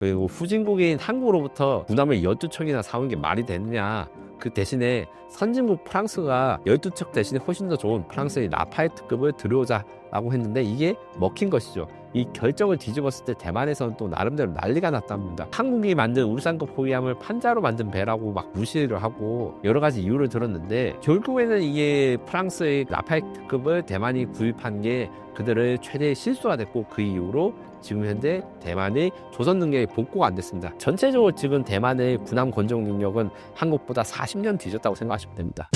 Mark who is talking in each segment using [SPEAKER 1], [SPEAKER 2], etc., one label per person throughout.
[SPEAKER 1] 그리고 후진국인 한국으로부터 군함을 12척이나 사온 게 말이 되느냐. 그 대신에 선진국 프랑스가 12척 대신에 훨씬 더 좋은 프랑스의 라파에트급을 들여오자라고 했는데 이게 먹힌 것이죠. 이 결정을 뒤집었을 때 대만에서는 또 나름대로 난리가 났답니다. 한국이 만든 울산급 호위함을 판자로 만든 배라고 막 무시를 하고 여러 가지 이유를 들었는데 결국에는 이게 프랑스의 라파에트급을 대만이 구입한 게 그들의 최대의 실수가 됐고 그 이후로 지금 현재 대만의 조선 능력이 복구가 안 됐습니다. 전체적으로 지금 대만의 군함 건조 능력은 한국보다 40년 뒤졌다고 생각하시면 됩니다.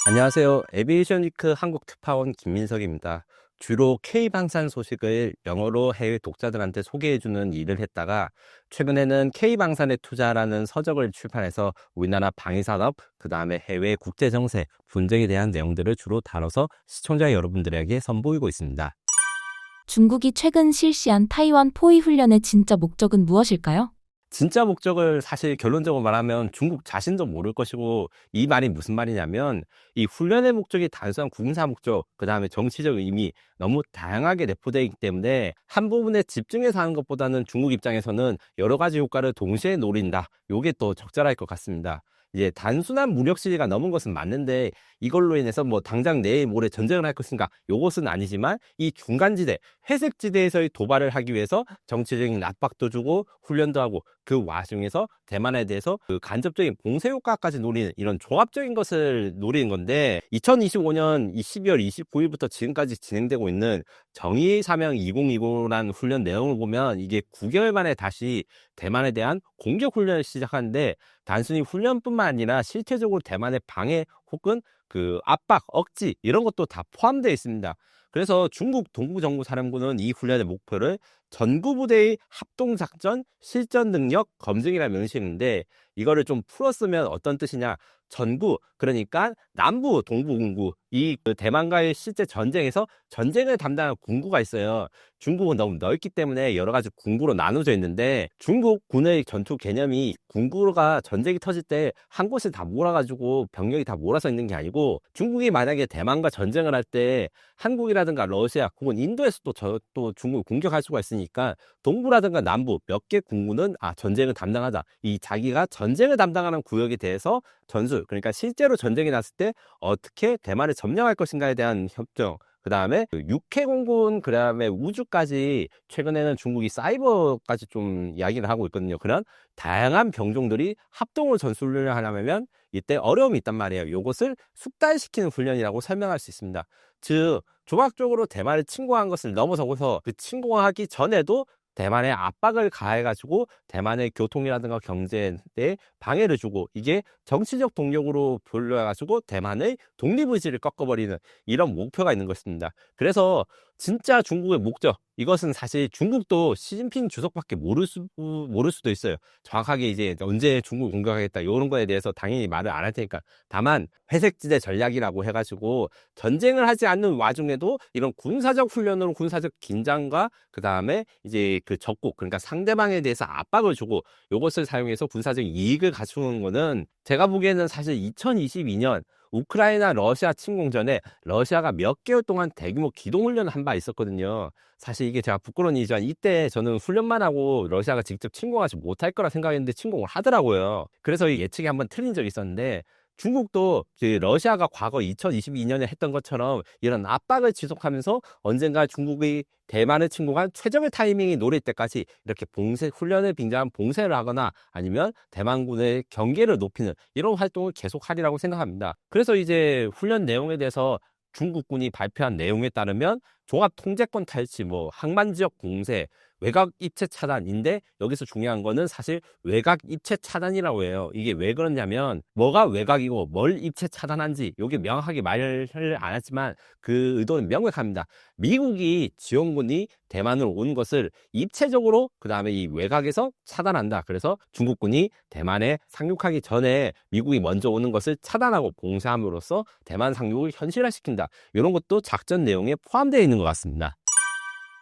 [SPEAKER 1] 안녕하세요. 에비에이션 위크 한국 특파원 김민석입니다. 주로 K방산 소식을 영어로 해외 독자들한테 소개해주는 일을 했다가 최근에는 K방산에 투자라는 서적을 출판해서 우리나라 방위산업, 그 다음에 해외 국제정세, 분쟁에 대한 내용들을 주로 다뤄서 시청자 여러분들에게 선보이고 있습니다.
[SPEAKER 2] 중국이 최근 실시한 타이완 포위 훈련의 진짜 목적은 무엇일까요?
[SPEAKER 1] 진짜 목적을 사실 결론적으로 말하면 중국 자신도 모를 것이고 이 말이 무슨 말이냐면 이 훈련의 목적이 단순한 군사 목적, 그 다음에 정치적 의미 너무 다양하게 내포되어 있기 때문에 한 부분에 집중해서 하는 것보다는 중국 입장에서는 여러 가지 효과를 동시에 노린다. 요게 또 적절할 것 같습니다. 이제 단순한 무력 시위가 넘은 것은 맞는데 이걸로 인해서 뭐 당장 내일 모레 전쟁을 할 것인가 요것은 아니지만 이 중간지대 회색지대에서의 도발을 하기 위해서 정치적인 압박도 주고 훈련도 하고 그 와중에서 대만에 대해서 그 간접적인 봉쇄 효과까지 노리는 이런 종합적인 것을 노리는 건데 2025년 12월 29일부터 지금까지 진행되고 있는 정의의 사명 2020라는 훈련 내용을 보면 이게 9개월 만에 다시 대만에 대한 공격 훈련을 시작하는데 단순히 훈련뿐만 아니라 실체적으로 대만의 방해 혹은 그 압박, 억지 이런 것도 다 포함되어 있습니다. 그래서 중국 동부정부사령부는 이 훈련의 목표를 전구부대의 합동작전 실전 능력 검증이라는 명칭인데 이거를 좀 풀었으면 어떤 뜻이냐. 전구, 그러니까 남부 동부군구, 이 대만과의 실제 전쟁에서 전쟁을 담당한 군구가 있어요. 중국은 너무 넓기 때문에 여러 가지 군구로 나눠져 있는데 중국 군의 전투 개념이 군구가 전쟁이 터질 때 한 곳에 다 몰아가지고 병력이 다 몰아서 있는 게 아니고 중국이 만약에 대만과 전쟁을 할 때 한국이라든가 러시아 혹은 인도에서도 또 중국을 공격할 수가 있으니까 동부라든가 남부 몇 개 군구는 전쟁을 담당하자. 이 자기가 전쟁을 담당하는 구역에 대해서 전술, 그러니까 실제로 전쟁이 났을 때 어떻게 대만을 점령할 것인가에 대한 협정, 그 다음에 육해공군, 그 다음에 우주까지 최근에는 중국이 사이버까지 좀 이야기를 하고 있거든요. 그런 다양한 병종들이 합동으로 전술훈련을 하려면 이때 어려움이 있단 말이에요. 이것을 숙달시키는 훈련이라고 설명할 수 있습니다. 즉 조각적으로 대만을 침공한 것을 넘어서고서 그 침공하기 전에도 대만에 압박을 가해가지고 대만의 교통이라든가 경제에 방해를 주고 이게 정치적 동력으로 불러가지고 대만의 독립의지를 꺾어버리는 이런 목표가 있는 것입니다. 그래서 진짜 중국의 목적, 이것은 사실 중국도 시진핑 주석밖에 모를 수도 있어요. 정확하게 이제 언제 중국을 공격하겠다 이런 거에 대해서 당연히 말을 안 할 테니까. 다만 회색지대 전략이라고 해가지고 전쟁을 하지 않는 와중에도 이런 군사적 훈련으로 군사적 긴장과 그 다음에 이제 그 적국, 그러니까 상대방에 대해서 압박을 주고 이것을 사용해서 군사적 이익을 갖추는 거는 제가 보기에는 사실 2022년 우크라이나 러시아 침공 전에 러시아가 몇 개월 동안 대규모 기동훈련을 한 바 있었거든요. 사실 이게 제가 부끄러운 일이지만 이때 저는 훈련만 하고 러시아가 직접 침공하지 못할 거라 생각했는데 침공을 하더라고요. 그래서 이 예측이 한번 틀린 적이 있었는데 중국도 그 러시아가 과거 2022년에 했던 것처럼 이런 압박을 지속하면서 언젠가 중국의 대만을 침공한 최적의 타이밍이 노릴 때까지 이렇게 봉쇄 훈련을 빙자한 봉쇄를 하거나 아니면 대만군의 경계를 높이는 이런 활동을 계속하리라고 생각합니다. 그래서 이제 훈련 내용에 대해서 중국군이 발표한 내용에 따르면 종합 통제권 탈취, 뭐 항만 지역 봉쇄, 외곽 입체 차단인데 여기서 중요한 거는 사실 외곽 입체 차단이라고 해요. 이게 왜 그러냐면 뭐가 외곽이고 뭘 입체 차단한지 이게 명확하게 말을 안 했지만 그 의도는 명백합니다. 미국이 지원군이 대만으로 온 것을 입체적으로 그 다음에 이 외곽에서 차단한다. 그래서 중국군이 대만에 상륙하기 전에 미국이 먼저 오는 것을 차단하고 봉쇄함으로써 대만 상륙을 현실화시킨다. 이런 것도 작전 내용에 포함되어 있는 것 같습니다.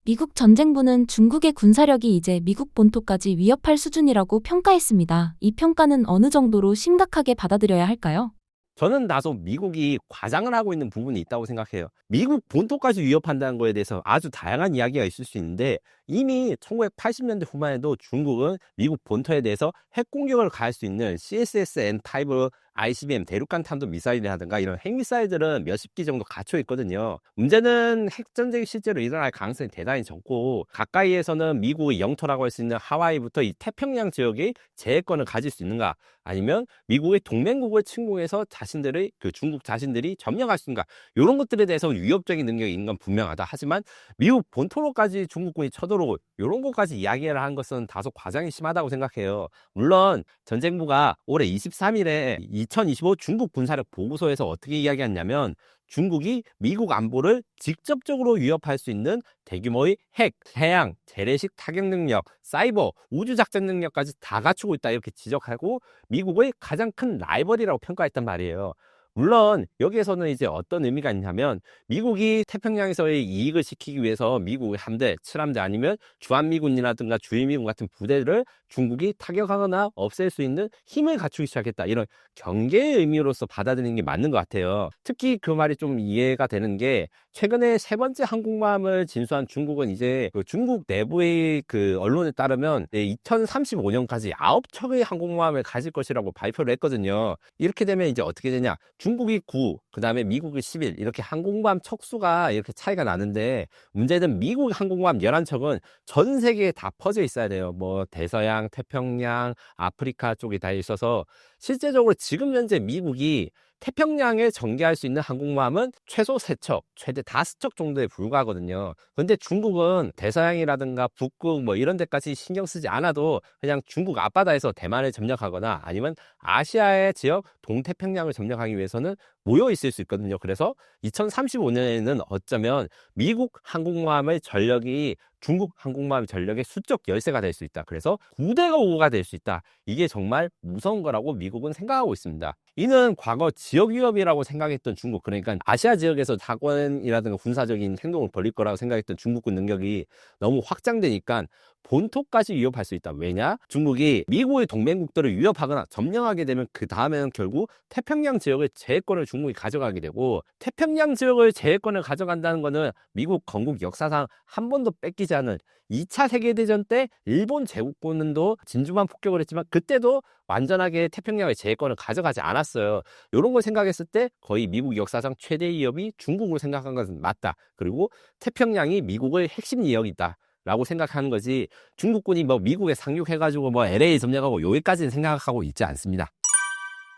[SPEAKER 2] 미국 전쟁부는 중국의 군사력이 이제 미국 본토까지 위협할 수준이라고 평가했습니다. 이 평가는 어느 정도로 심각하게 받아들여야 할까요?
[SPEAKER 1] 저는 다소 미국이 과장을 하고 있는 부분이 있다고 생각해요. 미국 본토까지 위협한다는 거에 대해서 아주 다양한 이야기가 있을 수 있는데 이미 1980년대 후반에도 중국은 미국 본토에 대해서 핵 공격을 가할 수 있는 CSSN-5 ICBM 대륙간 탄도 미사일이라든가 이런 핵미사일들은 몇십 기 정도 갖춰 있거든요. 문제는 핵전쟁이 실제로 일어날 가능성이 대단히 적고 가까이에서는 미국의 영토라고 할 수 있는 하와이부터 이 태평양 지역의 제해권을 가질 수 있는가, 아니면 미국의 동맹국을 침공해서 자신들의 중국 자신들이 점령할 수 있는가, 이런 것들에 대해서 위협적인 능력이 있는 건 분명하다. 하지만 미국 본토로까지 중국군이 쳐들어오고 이런 것까지 이야기를 한 것은 다소 과장이 심하다고 생각해요. 물론 전쟁부가 올해 23일에 2025 중국 군사력 보고서에서 어떻게 이야기했냐면 중국이 미국 안보를 직접적으로 위협할 수 있는 대규모의 핵, 해양, 재래식 타격 능력, 사이버, 우주작전 능력까지 다 갖추고 있다 이렇게 지적하고 미국의 가장 큰 라이벌이라고 평가했단 말이에요. 물론 여기에서는 이제 어떤 의미가 있냐면 미국이 태평양에서의 이익을 지키기 위해서 미국의 함대, 칠함대 아니면 주한미군이라든가 주일미군 같은 부대를 중국이 타격하거나 없앨 수 있는 힘을 갖추기 시작했다, 이런 경계의 의미로서 받아들이는 게 맞는 것 같아요. 특히 그 말이 좀 이해가 되는 게 최근에 세 번째 항공모함을 진수한 중국은 이제 중국 내부의 언론에 따르면 2035년까지 9척의 항공모함을 가질 것이라고 발표를 했거든요. 이렇게 되면 이제 어떻게 되냐? 중국이 9, 그 다음에 미국이 11, 이렇게 항공모함 척수가 이렇게 차이가 나는데 문제는 미국 항공모함 11척은 전 세계에 다 퍼져 있어야 돼요. 뭐 대서양, 태평양, 아프리카 쪽에 다 있어서 실제적으로 지금 현재 미국이 태평양에 전개할 수 있는 항공모함은 최소 3척, 최대 5척 정도에 불과하거든요. 근데 중국은 대서양이라든가 북극 뭐 이런 데까지 신경 쓰지 않아도 그냥 중국 앞바다에서 대만을 점령하거나 아니면 아시아의 지역 동태평양을 점령하기 위해서는 모여 있을 수 있거든요. 그래서 2035년에는 어쩌면 미국 항공모함의 전력이 중국 항공모함 전력의 수적 열세가 될 수 있다. 그래서 9대가 5가 될 수 있다. 이게 정말 무서운 거라고 미국은 생각하고 있습니다. 이는 과거 지역 위협이라고 생각했던 중국, 그러니까 아시아 지역에서 사관이라든가 군사적인 행동을 벌일 거라고 생각했던 중국군 능력이 너무 확장되니까 본토까지 위협할 수 있다. 왜냐? 중국이 미국의 동맹국들을 위협하거나 점령하게 되면 그 다음에는 결국 태평양 지역의 제해권을 중국이 가져가게 되고, 태평양 지역의 제해권을 가져간다는 것은 미국 건국 역사상 한 번도 뺏기지 않은 2차 세계대전 때 일본 제국군도 진주만 폭격을 했지만 그때도 완전하게 태평양의 제해권을 가져가지 않았어요. 이런 걸 생각했을 때 거의 미국 역사상 최대 위협이 중국으로 생각한 것은 맞다. 그리고 태평양이 미국의 핵심 위협이다 라고 생각하는 거지, 중국군이 뭐 미국에 상륙해가지고 뭐 LA 점령하고 여기까지는 생각하고 있지 않습니다.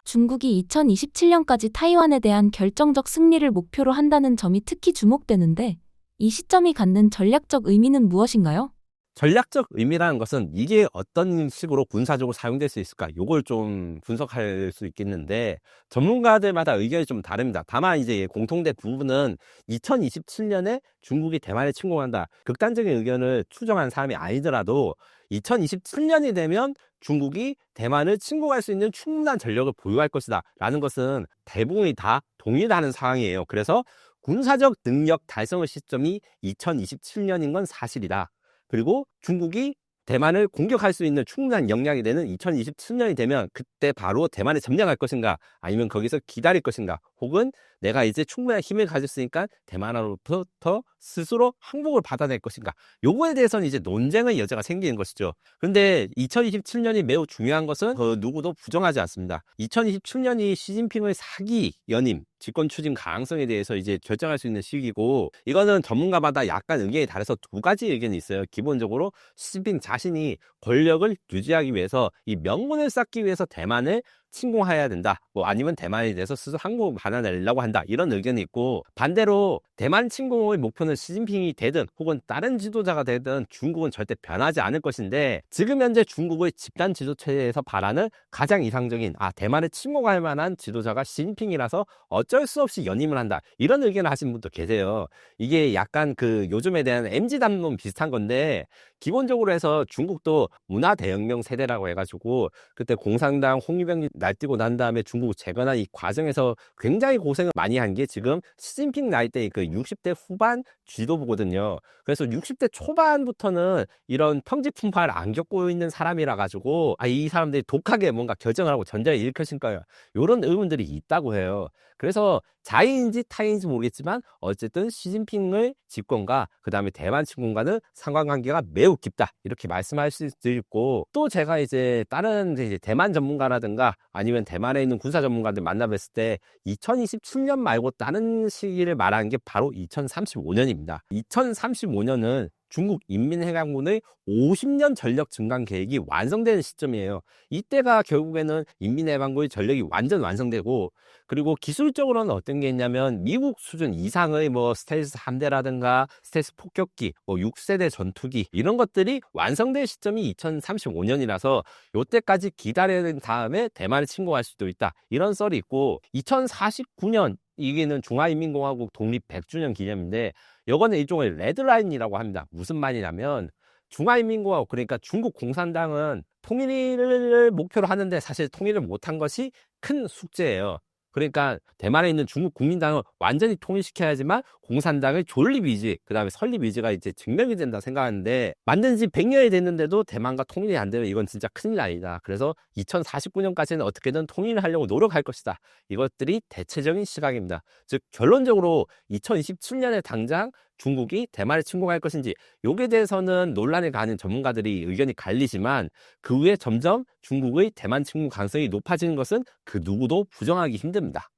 [SPEAKER 2] 중국이 2027년까지 타이완에 대한 결정적 승리를 목표로 한다는 점이 특히 주목되는데 이 시점이 갖는 전략적 의미는 무엇인가요?
[SPEAKER 1] 전략적 의미라는 것은 이게 어떤 식으로 군사적으로 사용될 수 있을까? 요걸 좀 분석할 수 있겠는데 전문가들마다 의견이 좀 다릅니다. 다만 이제 공통된 부분은 2027년에 중국이 대만에 침공한다. 극단적인 의견을 추정한 사람이 아니더라도 2027년이 되면 중국이 대만을 침공할 수 있는 충분한 전력을 보유할 것이다 라는 것은 대부분이 다 동일하는 상황이에요. 그래서 군사적 능력 달성의 시점이 2027년인 건 사실이다. 그리고 중국이 대만을 공격할 수 있는 충분한 역량이 되는 2027년이 되면 그때 바로 대만을 점령할 것인가, 아니면 거기서 기다릴 것인가, 혹은 내가 이제 충분한 힘을 가졌으니까 대만으로부터 스스로 항복을 받아낼 것인가, 요거에 대해서는 이제 논쟁의 여지가 생기는 것이죠. 그런데 2027년이 매우 중요한 것은 그 누구도 부정하지 않습니다. 2027년이 시진핑의 4기 연임 집권 추진 가능성에 대해서 이제 결정할 수 있는 시기고, 이거는 전문가마다 약간 의견이 다르서 두 가지 의견이 있어요. 기본적으로 시진핑 자신이 권력을 유지하기 위해서 이 명분을 쌓기 위해서 대만을 침공해야 된다, 뭐 아니면 대만에 대해서 스스로 항복을 받아내려고 한다, 이런 의견이 있고, 반대로 대만 침공의 목표는 시진핑이 되든 혹은 다른 지도자가 되든 중국은 절대 변하지 않을 것인데, 지금 현재 중국의 집단 지도체제에서 바라는 가장 이상적인 대만을 침공할 만한 지도자가 시진핑이라서 어쩔 수 없이 연임을 한다, 이런 의견을 하신 분도 계세요. 이게 약간 요즘에 대한 MZ 담론 비슷한 건데, 기본적으로 해서 중국도 문화 대혁명 세대라고 해가지고 그때 공산당 홍위병 날뛰고 난 다음에 중국을 재건한 이 과정에서 굉장히 고생을 많이 한 게 지금 시진핑 나이 때의 60대 후반 지도부거든요. 그래서 60대 초반부터는 이런 평지풍파를 안 겪고 있는 사람이라 가지고 이 사람들이 독하게 뭔가 결정을 하고 전쟁을 일으켰을 거예요. 요런 의문들이 있다고 해요. 그래서 자의인지 타의인지 모르겠지만 어쨌든 시진핑의 집권과 그다음에 대만 침공과는 상관관계가 매우 깊다. 이렇게 말씀할 수도 있고, 또 제가 이제 다른 이제 대만 전문가라든가 아니면 대만에 있는 군사 전문가들 만나뵀을 때 2027년 말고 다른 시기를 말하는 게 바로 2035년입니다. 2035년은 중국 인민해방군의 50년 전력 증강 계획이 완성되는 시점이에요. 이때가 결국에는 인민해방군의 전력이 완전 완성되고, 그리고 기술적으로는 어떤 게 있냐면 미국 수준 이상의 뭐 스텔스 함대라든가 스텔스 폭격기, 뭐 6세대 전투기 이런 것들이 완성될 시점이 2035년이라서 요때까지 기다려야 된 다음에 대만을 침공할 수도 있다. 이런 썰이 있고, 2049년 이게는 중화인민공화국 독립 100주년 기념인데 요거는 일종의 레드라인이라고 합니다. 무슨 말이냐면 중화인민공화국, 그러니까 중국 공산당은 통일을 목표로 하는데 사실 통일을 못한 것이 큰 숙제예요. 그러니까 대만에 있는 중국 국민당을 완전히 통일시켜야지만 공산당의 존립 의지, 그 다음에 설립 의지가 이제 증명이 된다 생각하는데, 만든 지 100년이 됐는데도 대만과 통일이 안 되면 이건 진짜 큰일 아니다. 그래서 2049년까지는 어떻게든 통일을 하려고 노력할 것이다. 이것들이 대체적인 시각입니다. 즉 결론적으로 2027년에 당장 중국이 대만을 침공할 것인지, 요게 대해서는 논란에 가는 전문가들이 의견이 갈리지만 그 후에 점점 중국의 대만 침공 가능성이 높아지는 것은 그 누구도 부정하기 힘듭니다.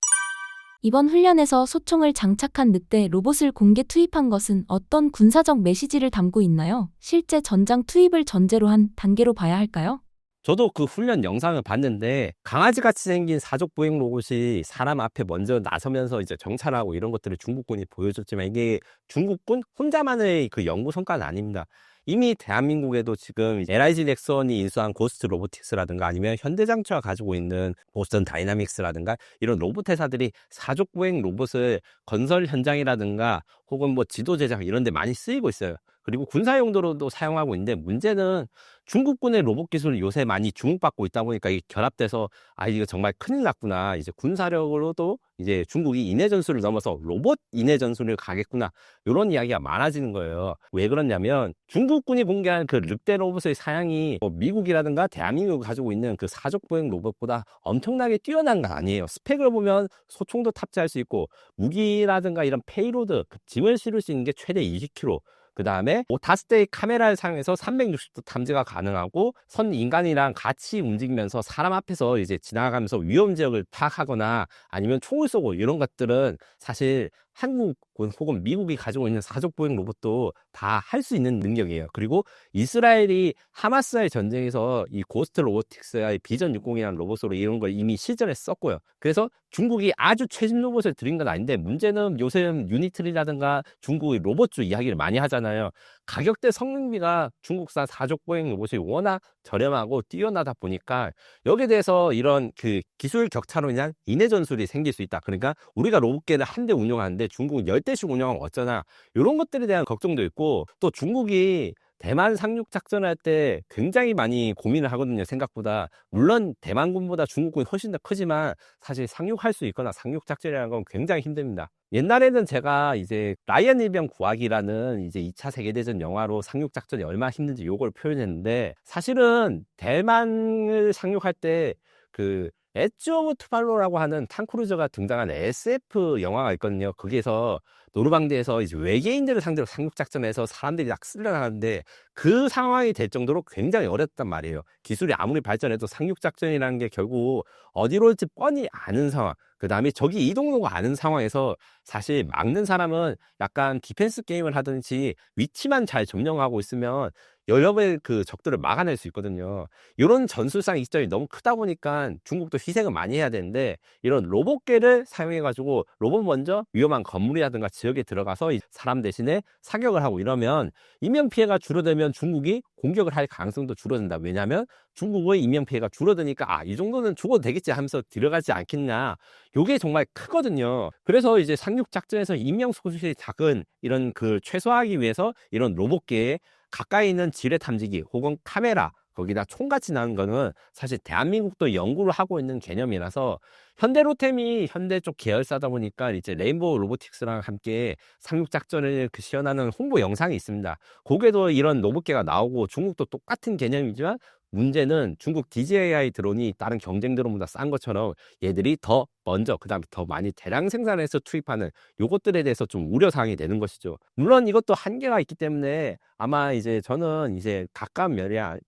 [SPEAKER 2] 이번 훈련에서 소총을 장착한 늑대 로봇을 공개 투입한 것은 어떤 군사적 메시지를 담고 있나요? 실제 전장 투입을 전제로 한 단계로 봐야 할까요?
[SPEAKER 1] 저도 그 훈련 영상을 봤는데 강아지같이 생긴 사족보행 로봇이 사람 앞에 먼저 나서면서 이제 정찰하고 이런 것들을 중국군이 보여줬지만 이게 중국군 혼자만의 그 연구 성과는 아닙니다. 이미 대한민국에도 지금 LIG 넥슨이 인수한 고스트 로보틱스라든가 아니면 현대장차가 가지고 있는 보스턴 다이나믹스라든가 이런 로봇 회사들이 사족보행 로봇을 건설 현장이라든가 혹은 뭐 지도 제작 이런 데 많이 쓰이고 있어요. 그리고 군사 용도로도 사용하고 있는데, 문제는 중국군의 로봇 기술이 요새 많이 주목받고 있다 보니까 이게 결합돼서 이거 정말 큰일 났구나. 이제 군사력으로도 이제 중국이 인해 전술을 넘어서 로봇 인해 전술을 가겠구나. 이런 이야기가 많아지는 거예요. 왜 그러냐면 중국군이 공개한 그 늑대 로봇의 사양이 뭐 미국이라든가 대한민국이 가지고 있는 그 사족보행 로봇보다 엄청나게 뛰어난 건 아니에요. 스펙을 보면 소총도 탑재할 수 있고 무기라든가 이런 페이로드, 그 짐을 실을 수 있는 게 최대 20kg. 그 다음에 5대의 카메라를 사용해서 360도 탐지가 가능하고 선 인간이랑 같이 움직이면서 사람 앞에서 이제 지나가면서 위험 지역을 파악하거나 아니면 총을 쏘고 이런 것들은 사실 한국 혹은 미국이 가지고 있는 사족보행 로봇도 다 할 수 있는 능력이에요. 그리고 이스라엘이 하마스와의 전쟁에서 이 고스트 로보틱스의 비전 60이라는 로봇으로 이런 걸 이미 실전에 썼고요. 그래서 중국이 아주 최신 로봇을 들인 건 아닌데, 문제는 요즘 유니트리라든가 중국의 로봇주 이야기를 많이 하잖아요. 가격대 성능비가 중국산 사족보행 로봇이 워낙 저렴하고 뛰어나다 보니까 여기에 대해서 이런 그 기술 격차로 인한 인해 전술이 생길 수 있다. 그러니까 우리가 로봇계를 한 대 운영하는데 중국은 10대씩 운영하면 어쩌나, 이런 것들에 대한 걱정도 있고, 또 중국이 대만 상륙 작전할 때 굉장히 많이 고민을 하거든요. 생각보다. 물론 대만군보다 중국군이 훨씬 더 크지만 사실 상륙할 수 있거나 상륙 작전이라는 건 굉장히 힘듭니다. 옛날에는 제가 이제 라이언 일병 구하기라는 이제 2차 세계대전 영화로 상륙 작전이 얼마나 힘든지 요걸 표현했는데, 사실은 대만을 상륙할 때 그 엣지 오브 투발로라고 하는 탕크루저가 등장한 SF 영화가 있거든요. 거기에서 노르방디에서 이제 외계인들을 상대로 상륙작전에서 사람들이 막 쓸려나가는데 그 상황이 될 정도로 굉장히 어렵단 말이에요. 기술이 아무리 발전해도 상륙작전이라는 게 결국 어디로 올지 뻔히 아는 상황, 그 다음에 적이 이동로가 아는 상황에서 사실 막는 사람은 약간 디펜스 게임을 하든지 위치만 잘 점령하고 있으면 여러 배 그 적들을 막아낼 수 있거든요. 이런 전술상 이점이 너무 크다 보니까 중국도 희생을 많이 해야 되는데, 이런 로봇계를 사용해가지고 로봇 먼저 위험한 건물이라든가 지역에 들어가서 사람 대신에 사격을 하고 이러면 인명피해가 줄어들면 중국이 공격을 할 가능성도 줄어든다. 왜냐하면 중국의 인명피해가 줄어드니까 이 정도는 죽어도 되겠지 하면서 들어가지 않겠냐. 요게 정말 크거든요. 그래서 이제 상륙작전에서 인명소실이 작은 이런 그 최소화하기 위해서 이런 로봇계에 가까이 있는 지뢰 탐지기 혹은 카메라, 거기다 총같이 나는 거는 사실 대한민국도 연구를 하고 있는 개념이라서 현대로템이 현대 쪽 계열사다 보니까 이제 레인보우 로보틱스랑 함께 상륙작전을 시연하는 홍보 영상이 있습니다. 거기에도 이런 로봇계가 나오고 중국도 똑같은 개념이지만 문제는 중국 DJI 드론이 다른 경쟁 드론보다 싼 것처럼 얘들이 더 먼저 그다음에 더 많이 대량 생산해서 투입하는 요것들에 대해서 좀 우려사항이 되는 것이죠. 물론 이것도 한계가 있기 때문에 아마 이제 저는 이제 가까운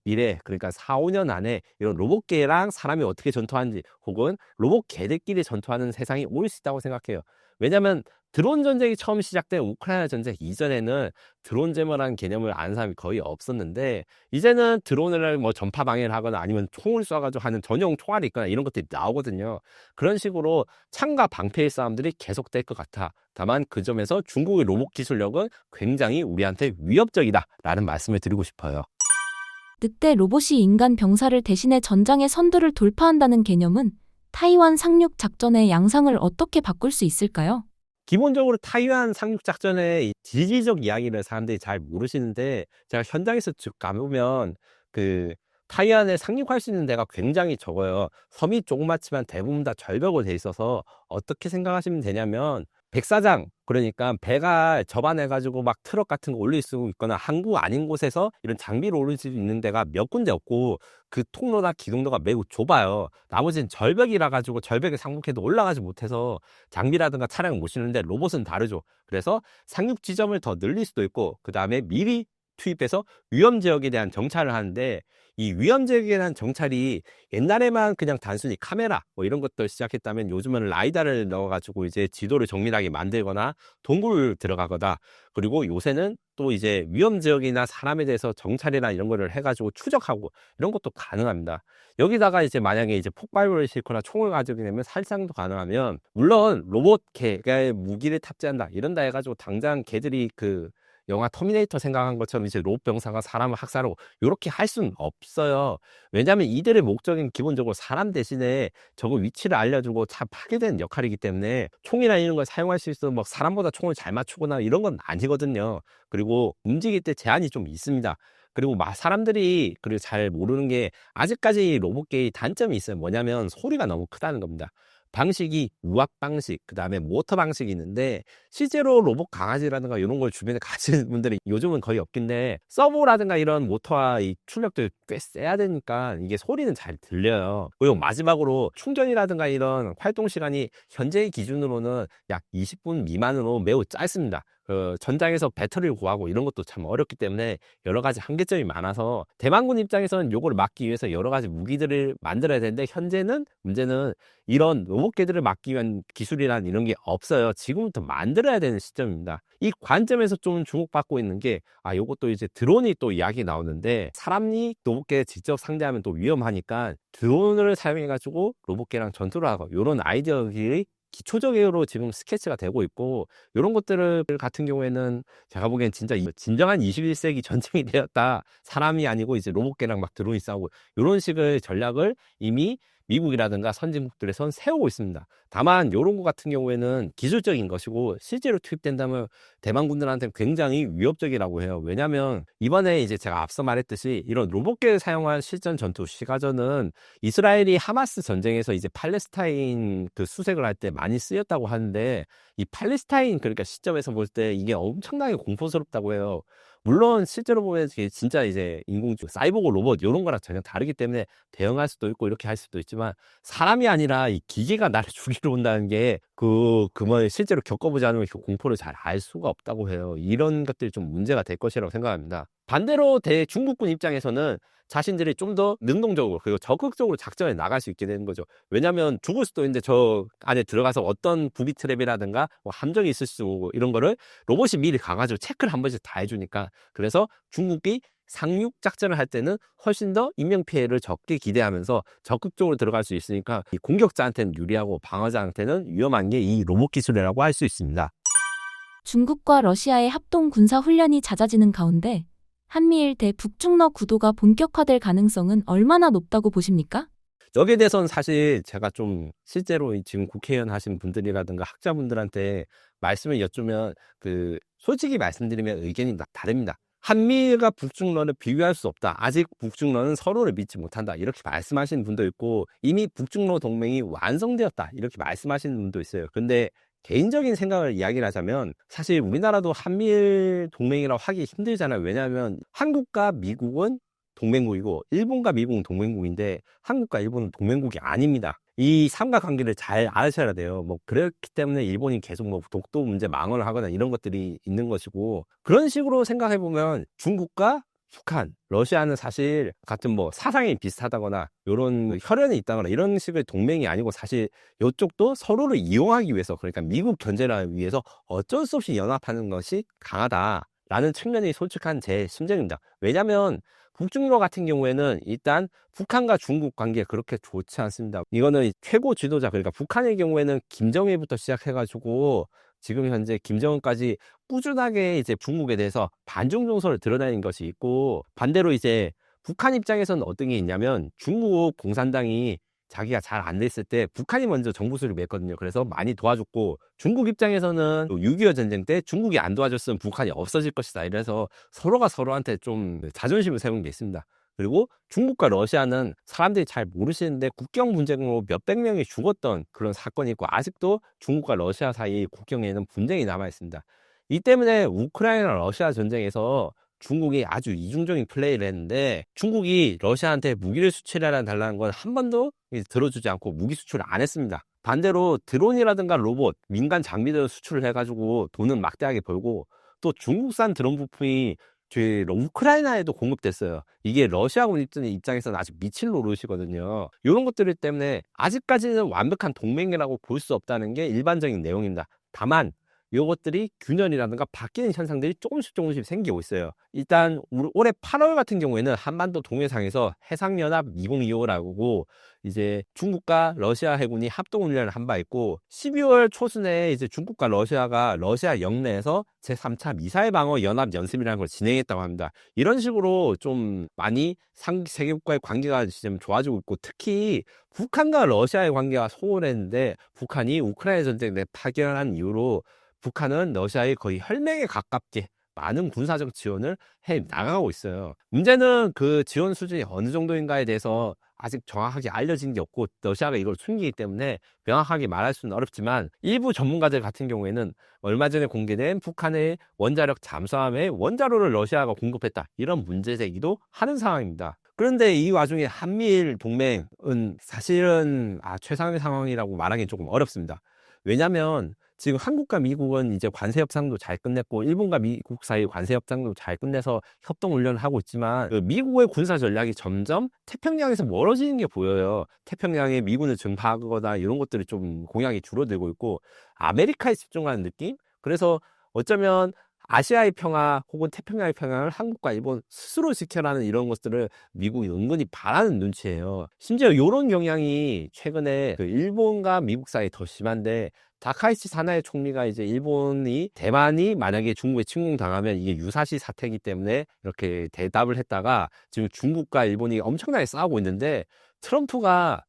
[SPEAKER 1] 미래 그러니까 4, 5년 안에 이런 로봇계랑 사람이 어떻게 전투하는지 혹은 로봇계들끼리 전투하는 세상이 올 수 있다고 생각해요. 왜냐하면 드론 전쟁이 처음 시작된 우크라이나 전쟁 이전에는 드론 제머라는 개념을 아는 사람이 거의 없었는데 이제는 드론을 뭐 전파 방해를 하거나 아니면 총을 쏴가지고 하는 전용 총알이 있거나 이런 것들이 나오거든요. 그런 식으로 창과 방패의 싸움들이 계속될 것 같아. 다만 그 점에서 중국의 로봇 기술력은 굉장히 우리한테 위협적이다라는 말씀을 드리고 싶어요.
[SPEAKER 2] 늑대 로봇이 인간 병사를 대신해 전장의 선두를 돌파한다는 개념은 타이완 상륙 작전의 양상을 어떻게 바꿀 수 있을까요?
[SPEAKER 1] 기본적으로 타이완 상륙작전의 지리적 이야기를 사람들이 잘 모르시는데 제가 현장에서 쭉 가보면 그 타이완에 상륙할 수 있는 데가 굉장히 적어요. 섬이 조그맣지만 대부분 다 절벽으로 돼 있어서 어떻게 생각하시면 되냐면 백사장 그러니까 배가 접안해가지고 막 트럭 같은 거 올릴 수 있거나 항구 아닌 곳에서 이런 장비를 올릴 수 있는 데가 몇 군데 없고 그 통로나 기동로가 매우 좁아요. 나머지는 절벽이라 가지고 절벽에 상륙해도 올라가지 못해서 장비라든가 차량을 못 실는데 로봇은 다르죠. 그래서 상륙 지점을 더 늘릴 수도 있고 그 다음에 미리 투입해서 위험 지역에 대한 정찰을 하는데 이 위험 지역에 대한 정찰이 옛날에만 그냥 단순히 카메라 뭐 이런 것들 시작했다면 요즘은 라이다를 넣어가지고 이제 지도를 정밀하게 만들거나 동굴 들어가거나 그리고 요새는 또 이제 위험 지역이나 사람에 대해서 정찰이나 이런 거를 해가지고 추적하고 이런 것도 가능합니다. 여기다가 이제 만약에 이제 폭발물을 싣거나 총을 가지게 되면 살상도 가능하면 물론 로봇 개가 무기를 탑재한다 이런다 해가지고 당장 개들이 그 영화 터미네이터 생각한 것처럼 이제 로봇 병사가 사람을 학살하고 이렇게 할 수는 없어요. 왜냐하면 이들의 목적은 기본적으로 사람 대신에 저거 위치를 알려주고 차 파괴되는 역할이기 때문에 총이나 이런 걸 사용할 수 있어서 뭐 사람보다 총을 잘 맞추거나 이런 건 아니거든요. 그리고 움직일 때 제한이 좀 있습니다. 그리고 사람들이 그리고 잘 모르는 게 아직까지 로봇계의 단점이 있어요. 뭐냐면 소리가 너무 크다는 겁니다. 방식이 우압 방식, 그 다음에 모터 방식이 있는데 실제로 로봇 강아지라든가 이런 걸 주변에 가지는 분들이 요즘은 거의 없긴데 서버라든가 이런 모터와 이 출력도 꽤 세야 되니까 이게 소리는 잘 들려요. 그리고 마지막으로 충전이라든가 이런 활동 시간이 현재의 기준으로는 약 20분 미만으로 매우 짧습니다. 전장에서 배터리를 구하고 이런 것도 참 어렵기 때문에 여러 가지 한계점이 많아서 대만군 입장에서는 요걸 막기 위해서 여러 가지 무기들을 만들어야 되는데 현재는 문제는 이런 로봇개들을 막기 위한 기술이란 이런 게 없어요. 지금부터 만들어야 되는 시점입니다. 이 관점에서 좀 주목받고 있는 게 요것도 이제 드론이 또 이야기 나오는데 사람이 로봇개 직접 상대하면 또 위험하니까 드론을 사용해 가지고 로봇개랑 전투를 하고 이런 아이디어들이 기초적으로 지금 스케치가 되고 있고 이런 것들을 같은 경우에는 제가 보기엔 진짜 진정한 21세기 전쟁이 되었다. 사람이 아니고 이제 로봇개랑 막 드론이 싸우고 이런 식의 전략을 이미 미국이라든가 선진국들에선 세우고 있습니다. 다만 이런 것 같은 경우에는 기술적인 것이고 실제로 투입된다면 대만군들한테는 굉장히 위협적이라고 해요. 왜냐하면 이번에 이제 제가 앞서 말했듯이 이런 로봇계를 사용한 실전 전투 시가전은 이스라엘이 하마스 전쟁에서 이제 팔레스타인 그 수색을 할 때 많이 쓰였다고 하는데 이 팔레스타인 그러니까 시점에서 볼 때 이게 엄청나게 공포스럽다고 해요. 물론 실제로 보면 진짜 이제 인공지능, 사이보그 로봇 이런 거랑 전혀 다르기 때문에 대응할 수도 있고 이렇게 할 수도 있지만 사람이 아니라 이 기계가 나를 죽이러 온다는 게 뭐 실제로 겪어보지 않으면 그 공포를 잘 알 수가 없다고 해요. 이런 것들이 좀 문제가 될 것이라고 생각합니다. 반대로 중국군 입장에서는 자신들이 좀 더 능동적으로 그리고 적극적으로 작전에 나갈 수 있게 되는 거죠. 왜냐하면 죽을 수도 있는데 저 안에 들어가서 어떤 부비 트랩이라든가 뭐 함정이 있을 수 있고 이런 거를 로봇이 미리 가가지고 체크를 한 번씩 다 해주니까 그래서 중국이 상륙 작전을 할 때는 훨씬 더 인명피해를 적게 기대하면서 적극적으로 들어갈 수 있으니까 이 공격자한테는 유리하고 방어자한테는 위험한 게 이 로봇 기술이라고 할 수 있습니다.
[SPEAKER 2] 중국과 러시아의 합동 군사 훈련이 잦아지는 가운데 한미일 대북중러 구도가 본격화될 가능성은 얼마나 높다고 보십니까?
[SPEAKER 1] 여기에 대해서는 사실 제가 좀 실제로 지금 국회의원 하신 분들이라든가 학자분들한테 말씀을 여쭈면 솔직히 말씀드리면 의견이 다릅니다. 한미일과 북중러를 비교할 수 없다. 아직 북중러는 서로를 믿지 못한다. 이렇게 말씀하시는 분도 있고 이미 북중러 동맹이 완성되었다. 이렇게 말씀하시는 분도 있어요. 근데 개인적인 생각을 이야기를 하자면 사실 우리나라도 한미일 동맹이라고 하기 힘들잖아요. 왜냐하면 한국과 미국은 동맹국이고 일본과 미국은 동맹국인데 한국과 일본은 동맹국이 아닙니다. 이 삼각관계를 잘 아셔야 돼요. 뭐 그렇기 때문에 일본이 계속 뭐 독도 문제 망언을 하거나 이런 것들이 있는 것이고 그런 식으로 생각해 보면 중국과 북한, 러시아는 사실 같은 뭐 사상이 비슷하다거나 이런 혈연이 있다거나 이런 식의 동맹이 아니고 사실 이쪽도 서로를 이용하기 위해서 그러니까 미국 견제를 위해서 어쩔 수 없이 연합하는 것이 강하다라는 측면이 솔직한 제 심정입니다. 왜냐하면 북중러 같은 경우에는 일단 북한과 중국 관계 그렇게 좋지 않습니다. 이거는 최고 지도자 그러니까 북한의 경우에는 김정일부터 시작해가지고 지금 현재 김정은까지 꾸준하게 이제 중국에 대해서 반중 정서를 드러내는 것이 있고 반대로 이제 북한 입장에서는 어떤 게 있냐면 중국 공산당이 자기가 잘 안 됐을 때 북한이 먼저 정부수를 맺거든요. 그래서 많이 도와줬고 중국 입장에서는 6.25 전쟁 때 중국이 안 도와줬으면 북한이 없어질 것이다. 이래서 서로가 서로한테 좀 자존심을 세운 게 있습니다. 그리고 중국과 러시아는 사람들이 잘 모르시는데 국경 분쟁으로 몇백 명이 죽었던 그런 사건이 있고 아직도 중국과 러시아 사이 국경에는 분쟁이 남아 있습니다. 이 때문에 우크라이나 러시아 전쟁에서 중국이 아주 이중적인 플레이를 했는데 중국이 러시아한테 무기를 수출해라 달라는 건 한 번도 들어주지 않고 무기 수출을 안 했습니다. 반대로 드론이라든가 로봇, 민간 장비들을 수출을 해가지고 돈은 막대하게 벌고 또 중국산 드론 부품이 우크라이나에도 공급됐어요. 이게 러시아군 입장에서는 아주 미칠 노릇이거든요. 이런 것들 때문에 아직까지는 완벽한 동맹이라고 볼 수 없다는 게 일반적인 내용입니다. 다만 이것들이 균열이라든가 바뀌는 현상들이 조금씩 생기고 있어요. 일단 올해 8월 같은 경우에는 한반도 동해상에서 해상연합 2025라고 이제 중국과 러시아 해군이 합동훈련을 한 바 있고 12월 초순에 이제 중국과 러시아가 러시아 영내에서 제3차 미사일 방어 연합 연습이라는 걸 진행했다고 합니다. 이런 식으로 좀 많이 세계국가의 관계가 지금 좋아지고 있고 특히 북한과 러시아의 관계가 소원했는데 북한이 우크라이나 전쟁에 파견한 이후로 북한은 러시아의 거의 혈맹에 가깝게 많은 군사적 지원을 해 나가고 있어요. 문제는 그 지원 수준이 어느 정도인가에 대해서 아직 정확하게 알려진 게 없고 러시아가 이걸 숨기기 때문에 명확하게 말할 수는 어렵지만 일부 전문가들 같은 경우에는 얼마 전에 공개된 북한의 원자력 잠수함에 원자로를 러시아가 공급했다 이런 문제 제기도 하는 상황입니다. 그런데 이 와중에 한미일 동맹은 사실은 최상의 상황이라고 말하기 조금 어렵습니다. 왜냐하면 지금 한국과 미국은 이제 관세 협상도 잘 끝냈고 일본과 미국 사이 관세 협상도 잘 끝내서 협동 훈련을 하고 있지만 그 미국의 군사 전략이 점점 태평양에서 멀어지는 게 보여요. 태평양에 미군을 증파하거나 이런 것들이 좀 공약이 줄어들고 있고 아메리카에 집중하는 느낌? 그래서 어쩌면 아시아의 평화 혹은 태평양의 평화를 한국과 일본 스스로 지켜라는 이런 것들을 미국이 은근히 바라는 눈치예요. 심지어 이런 경향이 최근에 그 일본과 미국 사이 더 심한데 다카이치 사나이 총리가 이제 대만이 만약에 중국에 침공당하면 이게 유사시 사태이기 때문에 이렇게 대답을 했다가 지금 중국과 일본이 엄청나게 싸우고 있는데 트럼프가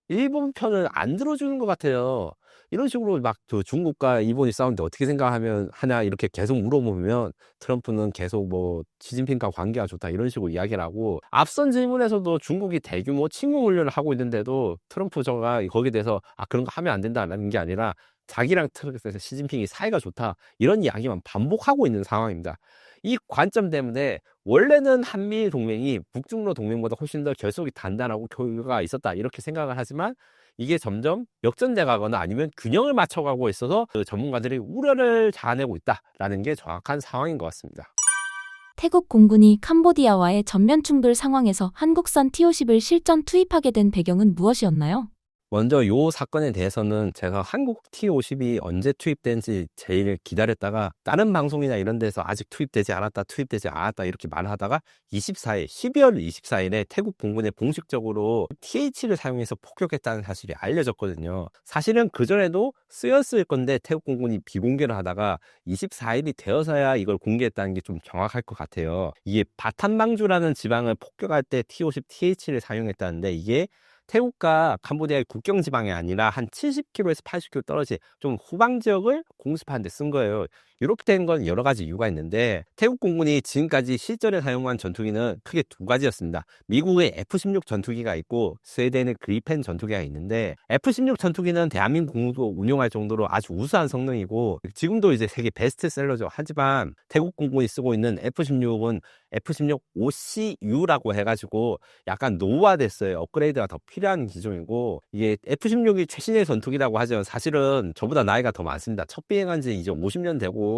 [SPEAKER 1] 일본 편을 안 들어주는 것 같아요. 이런 식으로 막 중국과 일본이 싸우는데 어떻게 생각하냐 이렇게 계속 물어보면 트럼프는 계속 뭐 시진핑과 관계가 좋다 이런 식으로 이야기를 하고 앞선 질문에서도 중국이 대규모 침공 훈련을 하고 있는데도 트럼프 저가 거기에 대해서 그런 거 하면 안 된다라는 게 아니라 자기랑 시진핑이 사이가 좋다 이런 이야기만 반복하고 있는 상황입니다. 이 관점 때문에 원래는 한미일 동맹이 북중러 동맹보다 훨씬 더 결속이 단단하고 교류가 있었다 이렇게 생각을 하지만 이게 점점 역전돼 가거나 아니면 균형을 맞춰가고 있어서 그 전문가들이 우려를 자아내고 있다라는 게 정확한 상황인 것 같습니다.
[SPEAKER 2] 태국 공군이 캄보디아와의 전면 충돌 상황에서 한국산 T-50을 실전 투입하게 된 배경은 무엇이었나요?
[SPEAKER 1] 먼저 이 사건에 대해서는 제가 한국 T-50이 언제 투입된지 제일 기다렸다가 다른 방송이나 이런 데서 아직 투입되지 않았다 이렇게 말하다가 12월 24일에 태국 공군에 공식적으로 TH를 사용해서 폭격했다는 사실이 알려졌거든요. 사실은 그전에도 쓰였을 건데 태국 공군이 비공개를 하다가 24일이 되어서야 이걸 공개했다는 게 좀 정확할 것 같아요. 이게 바탄방주라는 지방을 폭격할 때 T-50 TH를 사용했다는데 이게 태국과 캄보디아의 국경 지방이 아니라 한 70km에서 80km 떨어진 좀 후방 지역을 공습하는 데 쓴 거예요. 이렇게 된 건 여러 가지 이유가 있는데 태국 공군이 지금까지 실전에 사용한 전투기는 크게 두 가지였습니다. 미국의 F-16 전투기가 있고 스웨덴의 그리펜 전투기가 있는데 F-16 전투기는 대한민국 공군도 운용할 정도로 아주 우수한 성능이고 지금도 이제 세계 베스트셀러죠. 하지만 태국 공군이 쓰고 있는 F-16은 F-16 OCU라고 해가지고 약간 노후화됐어요. 업그레이드가 더 필요한 기종이고 이게 F-16이 최신의 전투기라고 하지만 사실은 저보다 나이가 더 많습니다. 첫 비행한 지 이제 50년 되고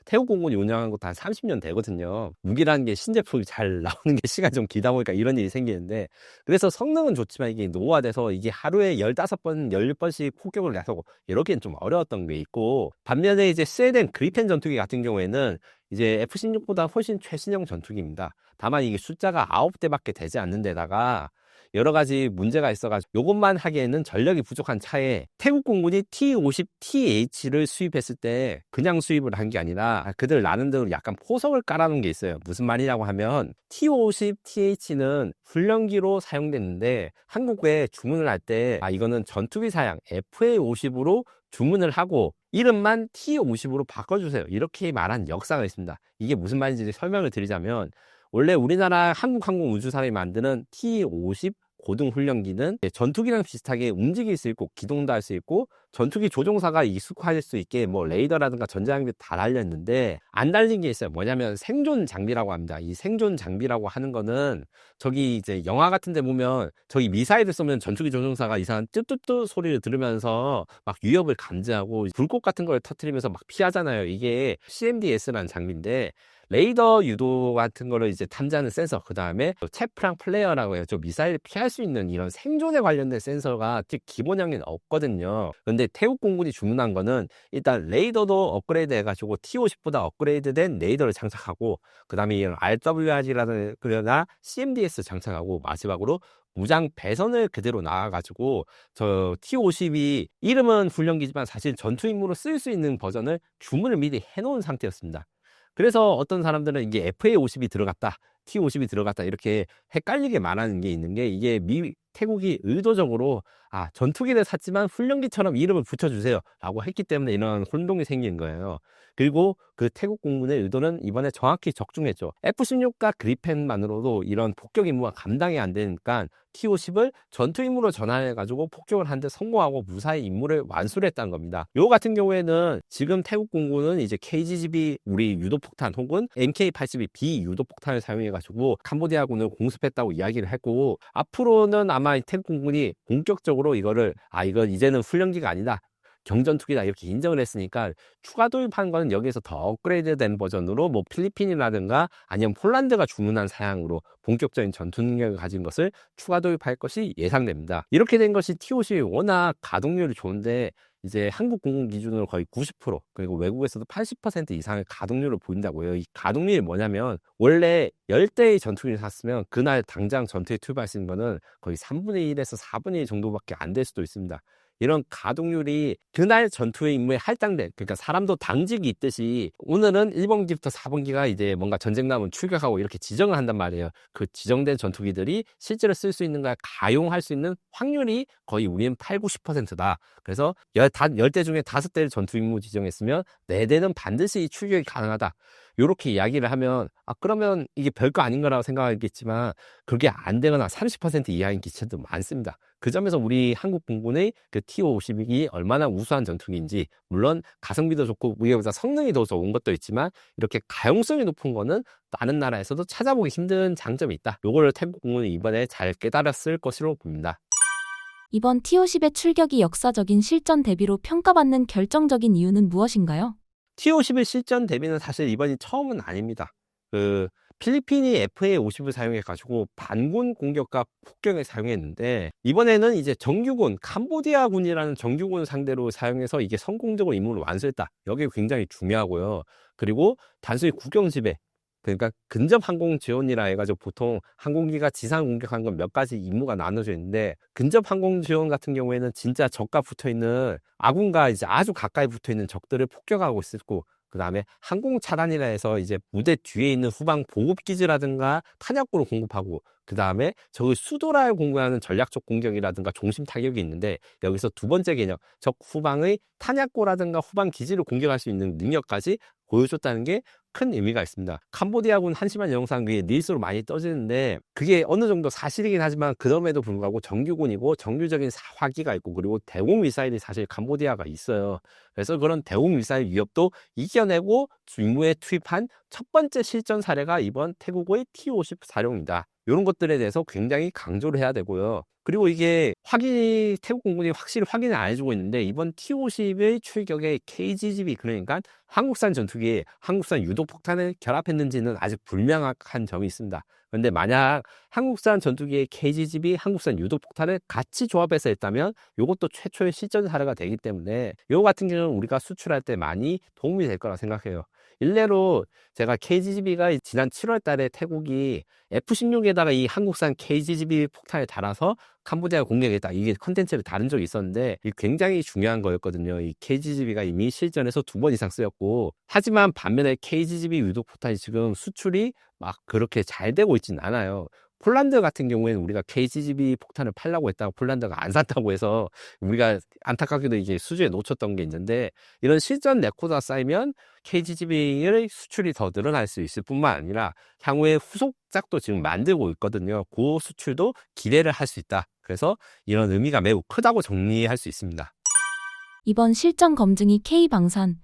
[SPEAKER 1] 태국 공군이 운영한 것도 한 30년 되거든요. 무기라는 게 신제품이 잘 나오는 게 시간이 좀 길다 보니까 이런 일이 생기는데 그래서 성능은 좋지만 이게 노후화돼서 이게 하루에 15번, 10번씩 폭격을 나서고 이렇게는 좀 어려웠던 게 있고 반면에 이제 스웨덴 그리펜 전투기 같은 경우에는 이제 F-16보다 훨씬 최신형 전투기입니다. 다만 이게 숫자가 9대밖에 되지 않는 데다가 여러 가지 문제가 있어가지고 이것만 하기에는 전력이 부족한 차에 태국 공군이 T-50TH를 수입했을 때 그냥 수입을 한 게 아니라 그들 나름대로 약간 포석을 깔아놓은 게 있어요. 무슨 말이냐고 하면 T-50TH는 훈련기로 사용됐는데 한국에 주문을 할 때 이거는 전투기 사양 FA-50으로 주문을 하고 이름만 T-50으로 바꿔주세요. 이렇게 말한 역사가 있습니다. 이게 무슨 말인지 설명을 드리자면 원래 우리나라 한국항공우주사람이 만드는 T-50 고등훈련기는 전투기랑 비슷하게 움직일 수 있고 기동도 할 수 있고 전투기 조종사가 익숙할 수 있게 뭐 레이더라든가 전자장비 다 달렸는데 안 달린 게 있어요. 뭐냐면 생존 장비라고 합니다. 이 생존 장비라고 하는 거는 저기 이제 영화 같은 데 보면 저기 미사일을 쏘면 전투기 조종사가 이상한 뚜뚜뚜 소리를 들으면서 막 위협을 감지하고 불꽃 같은 걸 터뜨리면서 막 피하잖아요. 이게 CMDS라는 장비인데 레이더 유도 같은 거를 이제 탐지하는 센서, 그 다음에 체프랑 플레이어라고 해요. 저 미사일 피할 수 있는 이런 생존에 관련된 센서가 기본형에는 없거든요. 근데 태국 공군이 주문한 거는 일단 레이더도 업그레이드 해가지고 T-50보다 업그레이드된 레이더를 장착하고, 그 다음에 이런 RWR이라거나 CMDS 장착하고, 마지막으로 무장 배선을 그대로 나와가지고 저 T-50이 이름은 훈련기지만 사실 전투 임무로 쓸 수 있는 버전을 주문을 미리 해놓은 상태였습니다. 그래서 어떤 사람들은 이게 FA-50이 들어갔다, T-50이 들어갔다 이렇게 헷갈리게 말하는 게 있는 게 이게 태국이 의도적으로 전투기를 샀지만 훈련기처럼 이름을 붙여주세요 라고 했기 때문에 이런 혼동이 생긴 거예요. 그리고 그 태국 공군의 의도는 이번에 정확히 적중했죠. F-16과 그리펜만으로도 이런 폭격 임무가 감당이 안 되니까 T-50을 전투 임무로 전환해가지고 폭격을 하는데 성공하고 무사히 임무를 완수를 했다는 겁니다. 요 같은 경우에는 지금 태국 공군은 이제 KGB 우리 유도폭탄 혹은 MK-82B 유도폭탄을 사용해가지고 캄보디아군을 공습했다고 이야기를 했고, 앞으로는 아마 태국 공군이 본격적으로 이거를 이건 이제는 훈련기가 아니다, 경전투기다 이렇게 인정을 했으니까 추가 도입한 거는 여기에서 더 업그레이드된 버전으로 뭐 필리핀이라든가 아니면 폴란드가 주문한 사양으로 본격적인 전투 능력을 가진 것을 추가 도입할 것이 예상됩니다. 이렇게 된 것이 T-50이 워낙 가동률이 좋은데 이제 한국 공군 기준으로 거의 90% 그리고 외국에서도 80% 이상의 가동률을 보인다고요. 이 가동률이 뭐냐면 원래 10대의 전투기를 샀으면 그날 당장 전투에 투입할 수 있는 거는 거의 3분의 1에서 4분의 1 정도밖에 안 될 수도 있습니다. 이런 가동률이 그날 전투의 임무에 할당된, 그러니까 사람도 당직이 있듯이 오늘은 1번기부터 4번기가 이제 뭔가 전쟁 나면 출격하고 이렇게 지정을 한단 말이에요. 그 지정된 전투기들이 실제로 쓸 수 있는 걸 가용할 수 있는 확률이 거의 우리는 8, 90%다. 그래서 10대 중에 5대를 전투 임무 지정했으면 4대는 반드시 출격이 가능하다. 이렇게 이야기를 하면 그러면 이게 별거 아닌 거라고 생각하겠지만 그게 안 되거나 30% 이하인 기체도 많습니다. 그 점에서 우리 한국 공군의 그 T-50이 얼마나 우수한 전투기인지, 물론 가성비도 좋고 우리보다 성능이 더 좋은 것도 있지만 이렇게 가용성이 높은 거는 다른 나라에서도 찾아보기 힘든 장점이 있다. 요거를 태국 공군이 이번에 잘 깨달았을 것으로 봅니다.
[SPEAKER 2] 이번 T-50의 출격이 역사적인 실전 대비로 평가받는 결정적인 이유는 무엇인가요?
[SPEAKER 1] T-50의 실전 대비는 사실 이번이 처음은 아닙니다. 필리핀이 FA-50을 사용해가지고 반군 공격과 폭격에 사용했는데 이번에는 이제 정규군, 캄보디아군이라는 정규군 상대로 사용해서 이게 성공적으로 임무를 완수했다. 여기 굉장히 중요하고요. 그리고 단순히 국경 지배, 그러니까 근접 항공 지원이라 해가지고 보통 항공기가 지상 공격한 건 몇 가지 임무가 나눠져 있는데 근접 항공 지원 같은 경우에는 진짜 적과 붙어 있는 아군과 이제 아주 가까이 붙어 있는 적들을 폭격하고 있었고, 그다음에 항공 차단이라 해서 이제 무대 뒤에 있는 후방 보급 기지라든가 탄약고를 공급하고, 그다음에 저기 수도라를 공격하는 전략적 공격이라든가 중심 타격이 있는데, 여기서 두 번째 개념, 적 후방의 탄약고라든가 후방 기지를 공격할 수 있는 능력까지 보여줬다는 게 큰 의미가 있습니다. 캄보디아군 한심한 영상 그게 릴스로 많이 떠지는데, 그게 어느 정도 사실이긴 하지만 그럼에도 불구하고 정규군이고 정규적인 화기가 있고, 그리고 대공 미사일이 사실 캄보디아가 있어요. 그래서 그런 대공 미사일 위협도 이겨내고 임무에 투입한 첫 번째 실전 사례가 이번 태국의 T-50 사령이다. 이런 것들에 대해서 굉장히 강조를 해야 되고요. 그리고 이게 태국 공군이 확실히 확인을 안 해주고 있는데, 이번 T-50의 출격에 KGGB, 그러니까 한국산 전투기에 한국산 유도폭탄을 결합했는지는 아직 불명확한 점이 있습니다. 그런데 만약 한국산 전투기에 KGGB, 한국산 유도폭탄을 같이 조합해서 했다면 이것도 최초의 실전 사례가 되기 때문에 이거 같은 경우는 우리가 수출할 때 많이 도움이 될 거라 생각해요. 일례로 제가 KGGB가 지난 7월 달에 태국이 F-16에다가 이 한국산 KGGB 폭탄을 달아서 캄보디아 공격했다, 이게 컨텐츠를 다룬 적이 있었는데, 이게 굉장히 중요한 거였거든요. 이 KGGB가 이미 실전에서 2번 이상 쓰였고, 하지만 반면에 KGGB 유도폭탄이 지금 수출이 막 그렇게 잘 되고 있진 않아요. 폴란드 같은 경우에는 우리가 KGGB 폭탄을 팔려고 했다가 폴란드가 안 샀다고 해서 우리가 안타깝게도 이제 수주에 놓쳤던 게 있는데, 이런 실전 레코드가 쌓이면 KGGB의 수출이 더 늘어날 수 있을 뿐만 아니라 향후에 후속작도 지금 만들고 있거든요. 그 수출도 기대를 할 수 있다. 그래서 이런 의미가 매우 크다고 정리할 수 있습니다.
[SPEAKER 2] 이번 실전 검증이 K방산,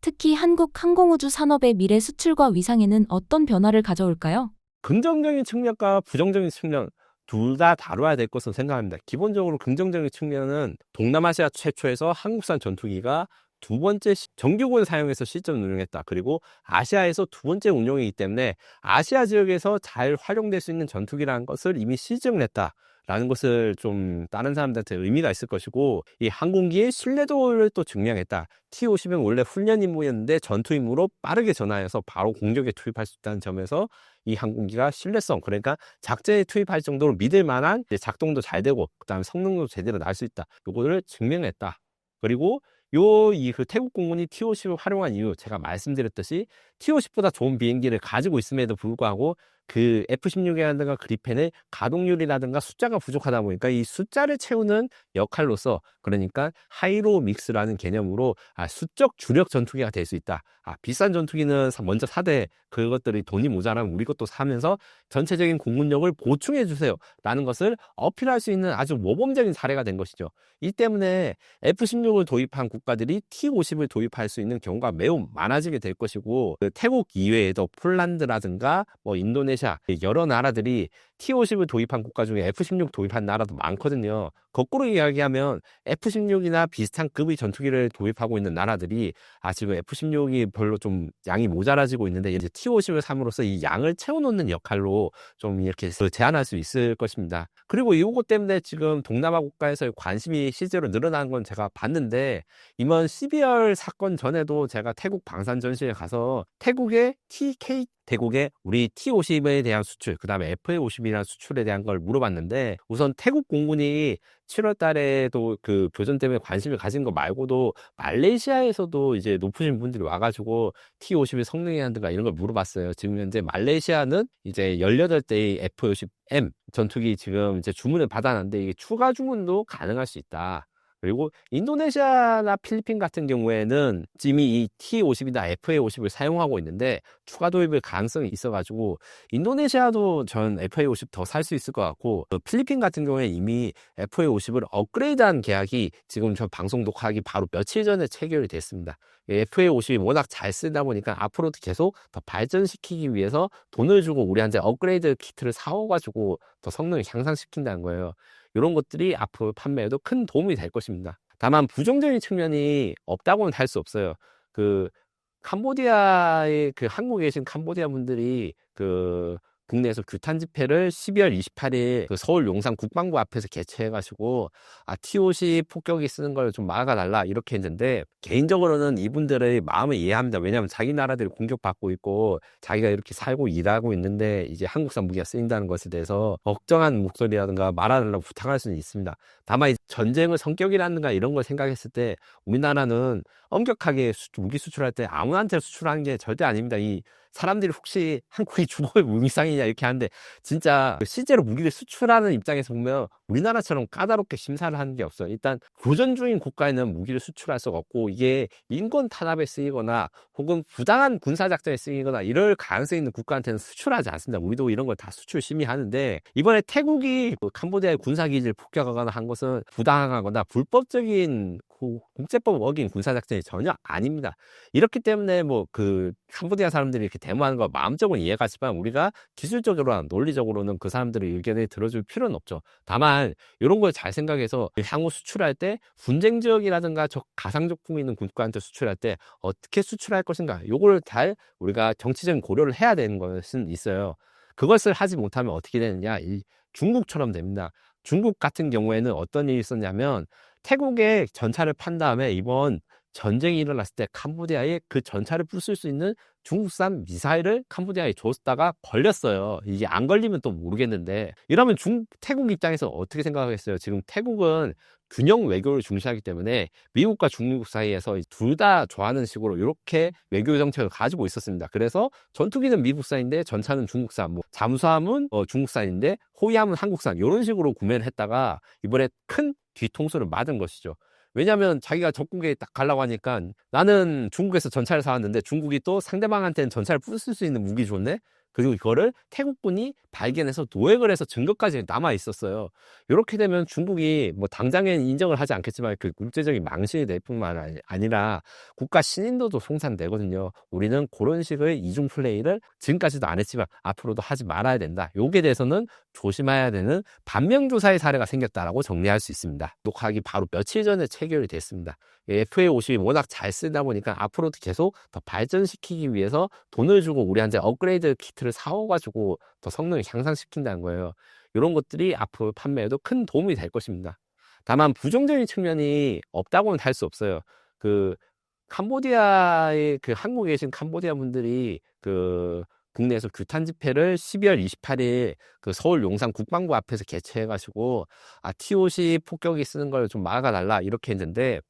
[SPEAKER 2] 특히 한국 항공우주 산업의 미래 수출과 위상에는 어떤 변화를 가져올까요?
[SPEAKER 1] 긍정적인 측면과 부정적인 측면 둘 다 다뤄야 될 것으로 생각합니다. 기본적으로 긍정적인 측면은 동남아시아 최초에서 한국산 전투기가 두 번째 정규군 사용해서 실전 운용했다. 그리고 아시아에서 두 번째 운용이기 때문에 아시아 지역에서 잘 활용될 수 있는 전투기라는 것을 이미 실증을 했다 라는 것을 좀 다른 사람들한테 의미가 있을 것이고, 이 항공기의 신뢰도를 또 증명했다. T-50은 원래 훈련 임무였는데 전투 임무로 빠르게 전환해서 바로 공격에 투입할 수 있다는 점에서 이 항공기가 신뢰성, 그러니까 작전에 투입할 정도로 믿을 만한 작동도 잘 되고 그다음에 성능도 제대로 날 수 있다, 요거를 증명했다. 그리고 그 태국 공군이 T-50을 활용한 이유, 제가 말씀드렸듯이 T-50보다 좋은 비행기를 가지고 있음에도 불구하고 그 F-16이라든가 그리펜의 가동률이라든가 숫자가 부족하다 보니까 이 숫자를 채우는 역할로서, 그러니까 하이로 믹스라는 개념으로 수적 주력 전투기가 될 수 있다. 비싼 전투기는 먼저 사되 그것들이 돈이 모자라면 우리 것도 사면서 전체적인 공군력을 보충해 주세요 라는 것을 어필할 수 있는 아주 모범적인 사례가 된 것이죠. 이 때문에 F-16을 도입한 국가들이 T-50을 도입할 수 있는 경우가 매우 많아지게 될 것이고, 태국 이외에도 폴란드라든가 인도네시아 여러 나라들이 T-50을 도입한 국가 중에 F-16 도입한 나라도 많거든요. 거꾸로 이야기하면 F-16이나 비슷한 급의 전투기를 도입하고 있는 나라들이 지금 F-16이 별로 좀 양이 모자라지고 있는데, 이제 T-50을 삼으로써 이 양을 채워놓는 역할로 좀 이렇게 제한할 수 있을 것입니다. 그리고 이것 때문에 지금 동남아 국가에서의 관심이 실제로 늘어나는 건 제가 봤는데, 이번 12월 사건 전에도 제가 태국 방산 전시회 가서 태국의 대국의 우리 T-50에 대한 수출, 그 다음에 FA-50이라는 수출에 대한 걸 물어봤는데, 우선 태국 공군이 7월 달에도 그 교전 때문에 관심을 가진 거 말고도 말레이시아에서도 이제 높으신 분들이 와가지고 T-50의 성능이라든가 이런 걸 물어봤어요. 지금 현재 말레이시아는 이제 18대의 F-50M 전투기 지금 이제 주문을 받아놨는데, 이게 추가 주문도 가능할 수 있다. 그리고 인도네시아나 필리핀 같은 경우에는 이미 이 T-50이나 FA-50을 사용하고 있는데 추가 도입의 가능성이 있어가지고 인도네시아도 전 FA-50 더 살 수 있을 것 같고, 필리핀 같은 경우에 이미 FA-50을 업그레이드한 계약이 지금 저 방송 녹화하기 바로 며칠 전에 체결이 됐습니다. FA-50이 워낙 잘 쓰다 보니까 앞으로도 계속 더 발전시키기 위해서 돈을 주고 우리한테 업그레이드 키트를 사와가지고 더 성능을 향상시킨다는 거예요. 이런 것들이 앞으로 판매에도 큰 도움이 될 것입니다. 다만 부정적인 측면이 없다고는 할 수 없어요. 캄보디아에 한국에 계신 캄보디아 분들이 국내에서 규탄 집회를 12월 28일 그 서울 용산 국방부 앞에서 개최해가지고 TOC 폭격이 쓰는 걸 좀 막아달라 이렇게 했는데, 개인적으로는 이분들의 마음을 이해합니다. 왜냐하면 자기 나라들이 공격받고 있고 자기가 이렇게 살고 일하고 있는데 이제 한국산 무기가 쓰인다는 것에 대해서 걱정한 목소리라든가 말아달라고 부탁할 수는 있습니다. 다만 전쟁의 성격이라든가 이런 걸 생각했을 때 우리나라는 엄격하게 무기 수출할 때 아무한테 수출하는 게 절대 아닙니다. 이 사람들이 혹시 한국이 주먹의 무기상이냐 이렇게 하는데, 진짜 실제로 무기를 수출하는 입장에서 보면 우리나라처럼 까다롭게 심사를 하는 게 없어요. 일단 교전 중인 국가에는 무기를 수출할 수가 없고, 이게 인권 탄압에 쓰이거나 혹은 부당한 군사작전에 쓰이거나 이럴 가능성이 있는 국가한테는 수출하지 않습니다. 우리도 이런 걸 다 수출 심의하는데, 이번에 태국이 캄보디아의 군사기지를 폭격하거나 한 것은 부당하거나 불법적인 국제법 어긴 군사작전이 전혀 아닙니다. 이렇기 때문에 캄보디아 사람들이 이렇게 데모하는 거 마음적으로 이해가지만 우리가 기술적으로나 논리적으로는 그 사람들의 의견을 들어줄 필요는 없죠. 다만 이런 걸 잘 생각해서 향후 수출할 때 분쟁 지역이라든가 가상적품이 있는 국가한테 수출할 때 어떻게 수출할 것인가, 요거를 잘 우리가 정치적인 고려를 해야 되는 것은 있어요. 그것을 하지 못하면 어떻게 되느냐, 중국처럼 됩니다. 중국 같은 경우에는 어떤 일이 있었냐면, 태국에 전차를 판 다음에 이번 전쟁이 일어났을 때 캄보디아에 그 전차를 부술 수 있는 중국산 미사일을 캄보디아에 줬다가 걸렸어요. 이게 안 걸리면 또 모르겠는데, 이러면 태국 입장에서 어떻게 생각하겠어요? 지금 태국은 균형 외교를 중시하기 때문에 미국과 중국 사이에서 둘 다 좋아하는 식으로 이렇게 외교 정책을 가지고 있었습니다. 그래서 전투기는 미국산인데 전차는 중국산, 잠수함은 중국산인데 호위함은 한국산, 이런 식으로 구매를 했다가 이번에 큰 뒤통수를 맞은 것이죠. 왜냐하면 자기가 적국에 딱 가려고 하니까, 나는 중국에서 전차를 사왔는데 중국이 또 상대방한테는 전차를 부술 수 있는 무기 줬네? 그리고 이거를 태국군이 발견해서 노획을 해서 증거까지 남아 있었어요. 이렇게 되면 중국이 당장엔 인정을 하지 않겠지만 그 국제적인 망신이 될 뿐만 아니라 국가 신인도도 송산되거든요. 우리는 그런 식의 이중 플레이를 지금까지도 안 했지만 앞으로도 하지 말아야 된다. 요게 대해서는 조심해야 되는 반면교사의 사례가 생겼다라고 정리할 수 있습니다. 녹화하기 바로 며칠 전에 체결이 됐습니다. FA50이 워낙 잘 쓰다 보니까 앞으로도 계속 더 발전시키기 위해서 돈을 주고 우리한테 업그레이드 키트를 사와가지고 더 성능을 향상시킨다는 거예요. 이런 것들이 앞으로 판매에도 큰 도움이 될 것입니다. 다만 부정적인 측면이 없다고는 할 수 없어요. 캄보디아의 한국에 계신 캄보디아 분들이 국내에서 규탄 집회를 12월 28일 서울 용산 국방부 앞에서 개최해가지고 TOC 폭격이 쓰는 걸 좀 막아달라 이렇게 했는데,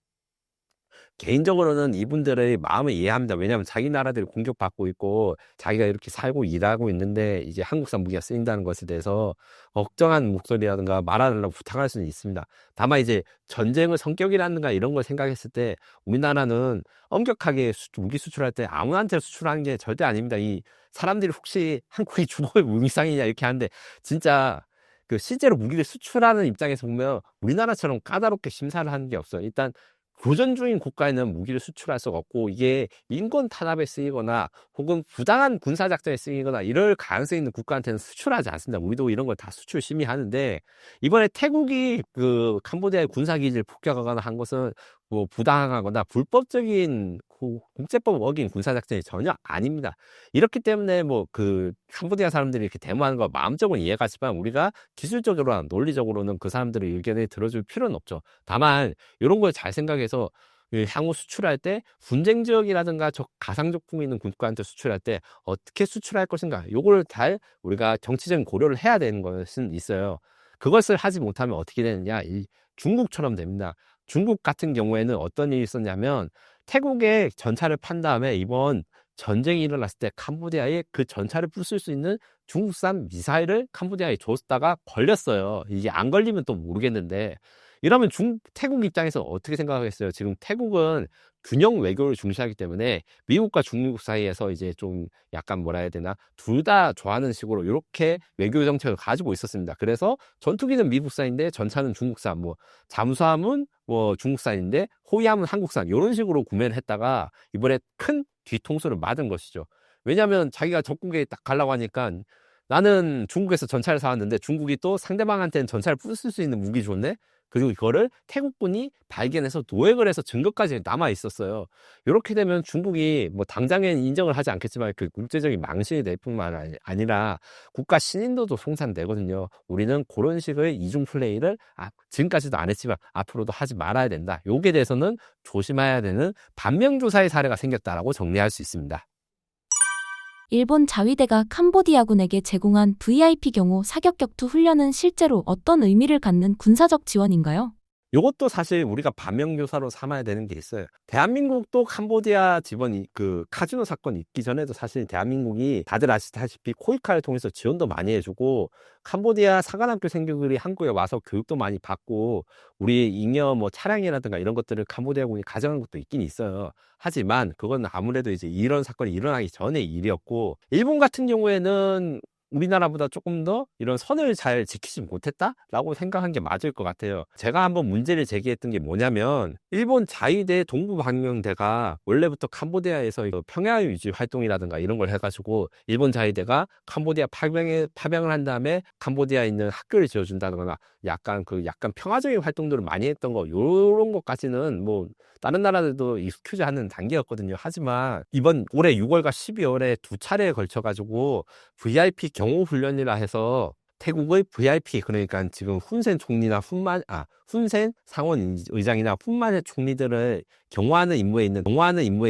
[SPEAKER 1] 개인적으로는 이분들의 마음을 이해합니다. 왜냐하면 자기 나라들이 공격받고 있고 자기가 이렇게 살고 일하고 있는데 이제 한국산 무기가 쓰인다는 것에 대해서 걱정한 목소리라든가 말아달라고 부탁할 수는 있습니다. 다만 이제 전쟁의 성격이라든가 이런 걸 생각했을 때 우리나라는 엄격하게 무기 수출할 때 아무한테 수출하는 게 절대 아닙니다. 이 사람들이 혹시 한국이 주먹의 무기상이냐 이렇게 하는데, 진짜 실제로 무기를 수출하는 입장에서 보면 우리나라처럼 까다롭게 심사를 하는 게 없어요. 일단 교전 중인 국가에는 무기를 수출할 수가 없고, 이게 인권 탄압에 쓰이거나 혹은 부당한 군사작전에 쓰이거나 이럴 가능성이 있는 국가한테는 수출하지 않습니다. 우리도 이런 걸 다 수출 심의하는데, 이번에 태국이 캄보디아의 군사기지를 폭격하거나 한 것은 부당하거나 불법적인 국제법 어긴 군사작전이 전혀 아닙니다. 이렇기 때문에 캄보디아 사람들이 이렇게 데모하는 거 마음적으로 이해가지만 우리가 기술적으로나 논리적으로는 그 사람들의 의견을 들어줄 필요는 없죠. 다만 이런 걸 잘 생각해서 향후 수출할 때 분쟁 지역이라든가 가상적품이 있는 국가한테 수출할 때 어떻게 수출할 것인가, 요거를 잘 우리가 정치적인 고려를 해야 되는 것은 있어요. 그것을 하지 못하면 어떻게 되느냐, 중국처럼 됩니다. 중국 같은 경우에는 어떤 일이 있었냐면, 태국에 전차를 판 다음에 이번 전쟁이 일어났을 때 캄보디아에 그 전차를 부술 수 있는 중국산 미사일을 캄보디아에 줬다가 걸렸어요. 이게 안 걸리면 또 모르겠는데, 이러면 태국 입장에서 어떻게 생각하겠어요? 지금 태국은 균형 외교를 중시하기 때문에 미국과 중국 사이에서 이제 좀 약간 뭐라 해야 되나, 둘 다 좋아하는 식으로 이렇게 외교 정책을 가지고 있었습니다. 그래서 전투기는 미국산인데 전차는 중국산, 잠수함은 중국산인데 호위함은 한국산, 이런 식으로 구매를 했다가 이번에 큰 뒤통수를 맞은 것이죠. 왜냐하면 자기가 적국에 딱 가려고 하니까, 나는 중국에서 전차를 사왔는데 중국이 또 상대방한테는 전차를 부술 수 있는 무기 줬네? 그리고 이거를 태국군이 발견해서 노획을 해서 증거까지 남아 있었어요. 이렇게 되면 중국이 뭐 당장엔 인정을 하지 않겠지만 그 국제적인 망신이 될 뿐만 아니라 국가 신인도도 송산되거든요. 우리는 그런 식의 이중 플레이를 지금까지도 안 했지만 앞으로도 하지 말아야 된다. 요게 대해서는 조심해야 되는 반면교사의 사례가 생겼다라고 정리할 수 있습니다.
[SPEAKER 2] 일본 자위대가 캄보디아군에게 제공한 VIP 경호 사격 격투 훈련은 실제로 어떤 의미를 갖는 군사적 지원인가요?
[SPEAKER 1] 요것도 사실 우리가 반면교사로 삼아야 되는 게 있어요. 대한민국도 캄보디아 지번 그 카지노 사건 있기 전에도 사실 대한민국이 다들 아시다시피 코이카를 통해서 지원도 많이 해주고 캄보디아 사관학교 생들이 한국에 와서 교육도 많이 받고 우리 잉여 뭐 차량이라든가 이런 것들을 캄보디아군이 가져간 것도 있긴 있어요. 하지만 그건 아무래도 이제 이런 사건이 일어나기 전의 일이었고 일본 같은 경우에는 우리나라보다 조금 더 이런 선을 잘 지키지 못했다라고 생각한 게 맞을 것 같아요. 제가 한번 문제를 제기했던 게 뭐냐면 일본 자위대 동부방명대가 원래부터 캄보디아에서 평화 유지 활동이라든가 이런 걸 해가지고 일본 자위대가 캄보디아 파병을 한 다음에 캄보디아에 있는 학교를 지어준다거나 약간 평화적인 활동들을 많이 했던 거 요런 것까지는 뭐 다른 나라들도 익숙하지 않은 단계였거든요. 하지만 이번 올해 6월과 12월에 두 차례에 걸쳐가지고 VIP 경호 훈련이라 해서 태국의 VIP 그러니까 지금 훈센 총리나 훈센 상원 의장이나 훈만의 총리들을 경호하는 임무에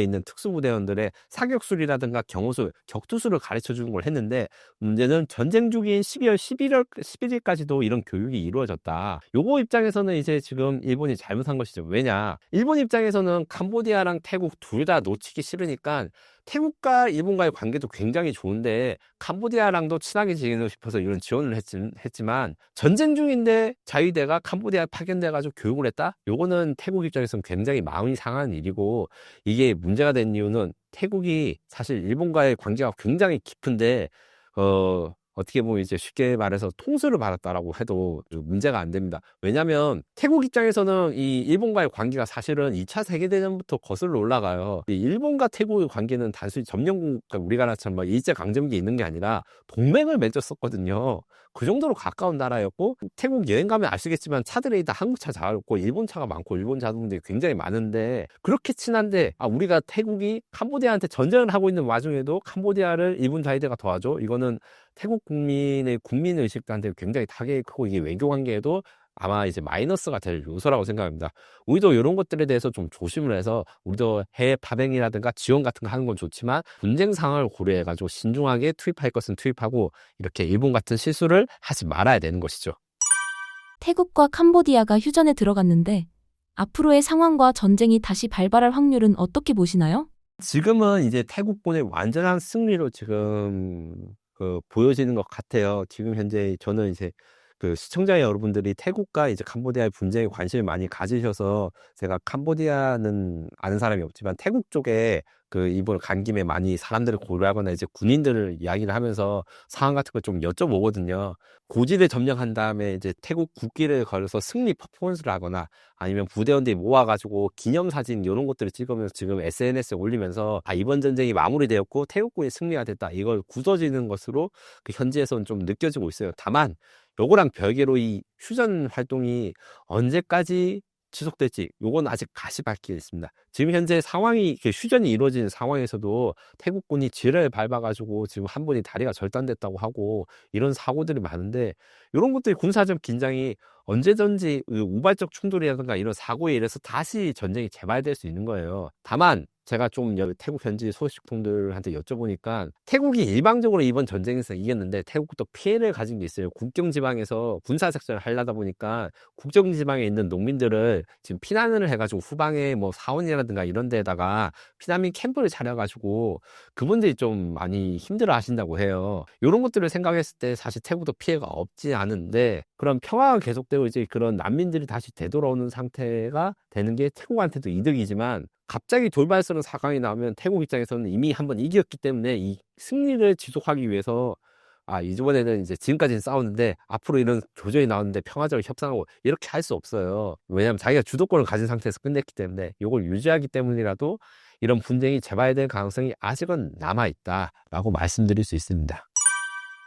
[SPEAKER 1] 있는 특수부대원들의 사격술이라든가 경호술, 격투술을 가르쳐 주는 걸 했는데 문제는 전쟁 중인 12월 11일까지도 이런 교육이 이루어졌다. 요거 입장에서는 이제 지금 일본이 잘못한 것이죠. 왜냐? 일본 입장에서는 캄보디아랑 태국 둘 다 놓치기 싫으니까 태국과 일본과의 관계도 굉장히 좋은데 캄보디아랑도 친하게 지내고 싶어서 이런 지원을 했지만 전쟁 중인데 자위대가 캄보디아에 파견돼가지고 교육을 했다? 요거는 태국 입장에서는 굉장히 마음이 상한 일이고 이게 문제가 된 이유는 태국이 사실 일본과의 관계가 굉장히 깊은데 어떻게 보면 이제 쉽게 말해서 통수를 받았다라고 해도 문제가 안 됩니다. 왜냐하면 태국 입장에서는 이 일본과의 관계가 사실은 2차 세계대전부터 거슬러 올라가요. 이 일본과 태국의 관계는 단순히 점령국, 우리나라처럼 막 일제강점기 있는 게 아니라 동맹을 맺었었거든요. 그 정도로 가까운 나라였고 태국 여행 가면 아시겠지만 차들이 다 한국 차 잘 없고 일본 차가 많고 일본 자동들이 굉장히 많은데 그렇게 친한데 우리가 태국이 캄보디아한테 전쟁을 하고 있는 와중에도 캄보디아를 일본 자위대가 도와줘? 이거는 태국 국민의 국민의식한테 굉장히 타격이 크고 이게 외교 관계에도 아마 이제 마이너스가 될 요소라고 생각합니다. 우리도 이런 것들에 대해서 좀 조심을 해서 우리도 해외 파병이라든가 지원 같은 거 하는 건 좋지만 분쟁 상황을 고려해가지고 신중하게 투입할 것은 투입하고 이렇게 일본 같은 실수를 하지 말아야 되는 것이죠.
[SPEAKER 2] 태국과 캄보디아가 휴전에 들어갔는데 앞으로의 상황과 전쟁이 다시 발발할 확률은 어떻게 보시나요?
[SPEAKER 1] 지금은 이제 태국군의 완전한 승리로 지금 보여지는 것 같아요. 지금 현재 저는 이제 시청자 여러분들이 태국과 이제 캄보디아의 분쟁에 관심을 많이 가지셔서 제가 캄보디아는 아는 사람이 없지만 태국 쪽에 이번 간 김에 많이 사람들을 고려하거나 이제 군인들을 이야기를 하면서 상황 같은 걸 좀 여쭤보거든요. 고지를 점령한 다음에 이제 태국 국기를 걸어서 승리 퍼포먼스를 하거나 아니면 부대원들이 모아가지고 기념사진 이런 것들을 찍으면서 지금 SNS에 올리면서 이번 전쟁이 마무리되었고 태국군이 승리가 됐다. 이걸 굳어지는 것으로 현지에서는 좀 느껴지고 있어요. 다만 요거랑 별개로 이 휴전 활동이 언제까지 지속될지 요건 아직 가시밭길에 있습니다. 지금 현재 상황이 휴전이 이루어지는 상황에서도 태국군이 지뢰를 밟아가지고 지금 한 분이 다리가 절단됐다고 하고 이런 사고들이 많은데 이런 것들이 군사적 긴장이 언제든지 우발적 충돌이라든가 이런 사고에 의해서 다시 전쟁이 재발될 수 있는 거예요. 다만 제가 좀 태국 현지 소식통들한테 여쭤보니까 태국이 일방적으로 이번 전쟁에서 이겼는데 태국도 피해를 가진 게 있어요. 국경지방에서 군사작전을 하려다 보니까 국경지방에 있는 농민들을 지금 피난을 해가지고 후방에 뭐 사원이라든가 이런 데다가 피난민 캠프를 차려가지고 그분들이 좀 많이 힘들어 하신다고 해요. 이런 것들을 생각했을 때 사실 태국도 피해가 없지 않은데 그런 평화가 계속되고 이제 그런 난민들이 다시 되돌아오는 상태가 되는 게 태국한테도 이득이지만 갑자기 돌발스러운 상황이 나오면 태국 입장에서는 이미 한번 이겼기 때문에 이 승리를 지속하기 위해서 이번에는 이제 지금까지는 싸우는데 앞으로 이런 조정이 나오는데 평화적으로 협상하고 이렇게 할 수 없어요. 왜냐하면 자기가 주도권을 가진 상태에서 끝냈기 때문에 이걸 유지하기 때문이라도 이런 분쟁이 재발될 가능성이 아직은 남아있다라고 말씀드릴 수 있습니다.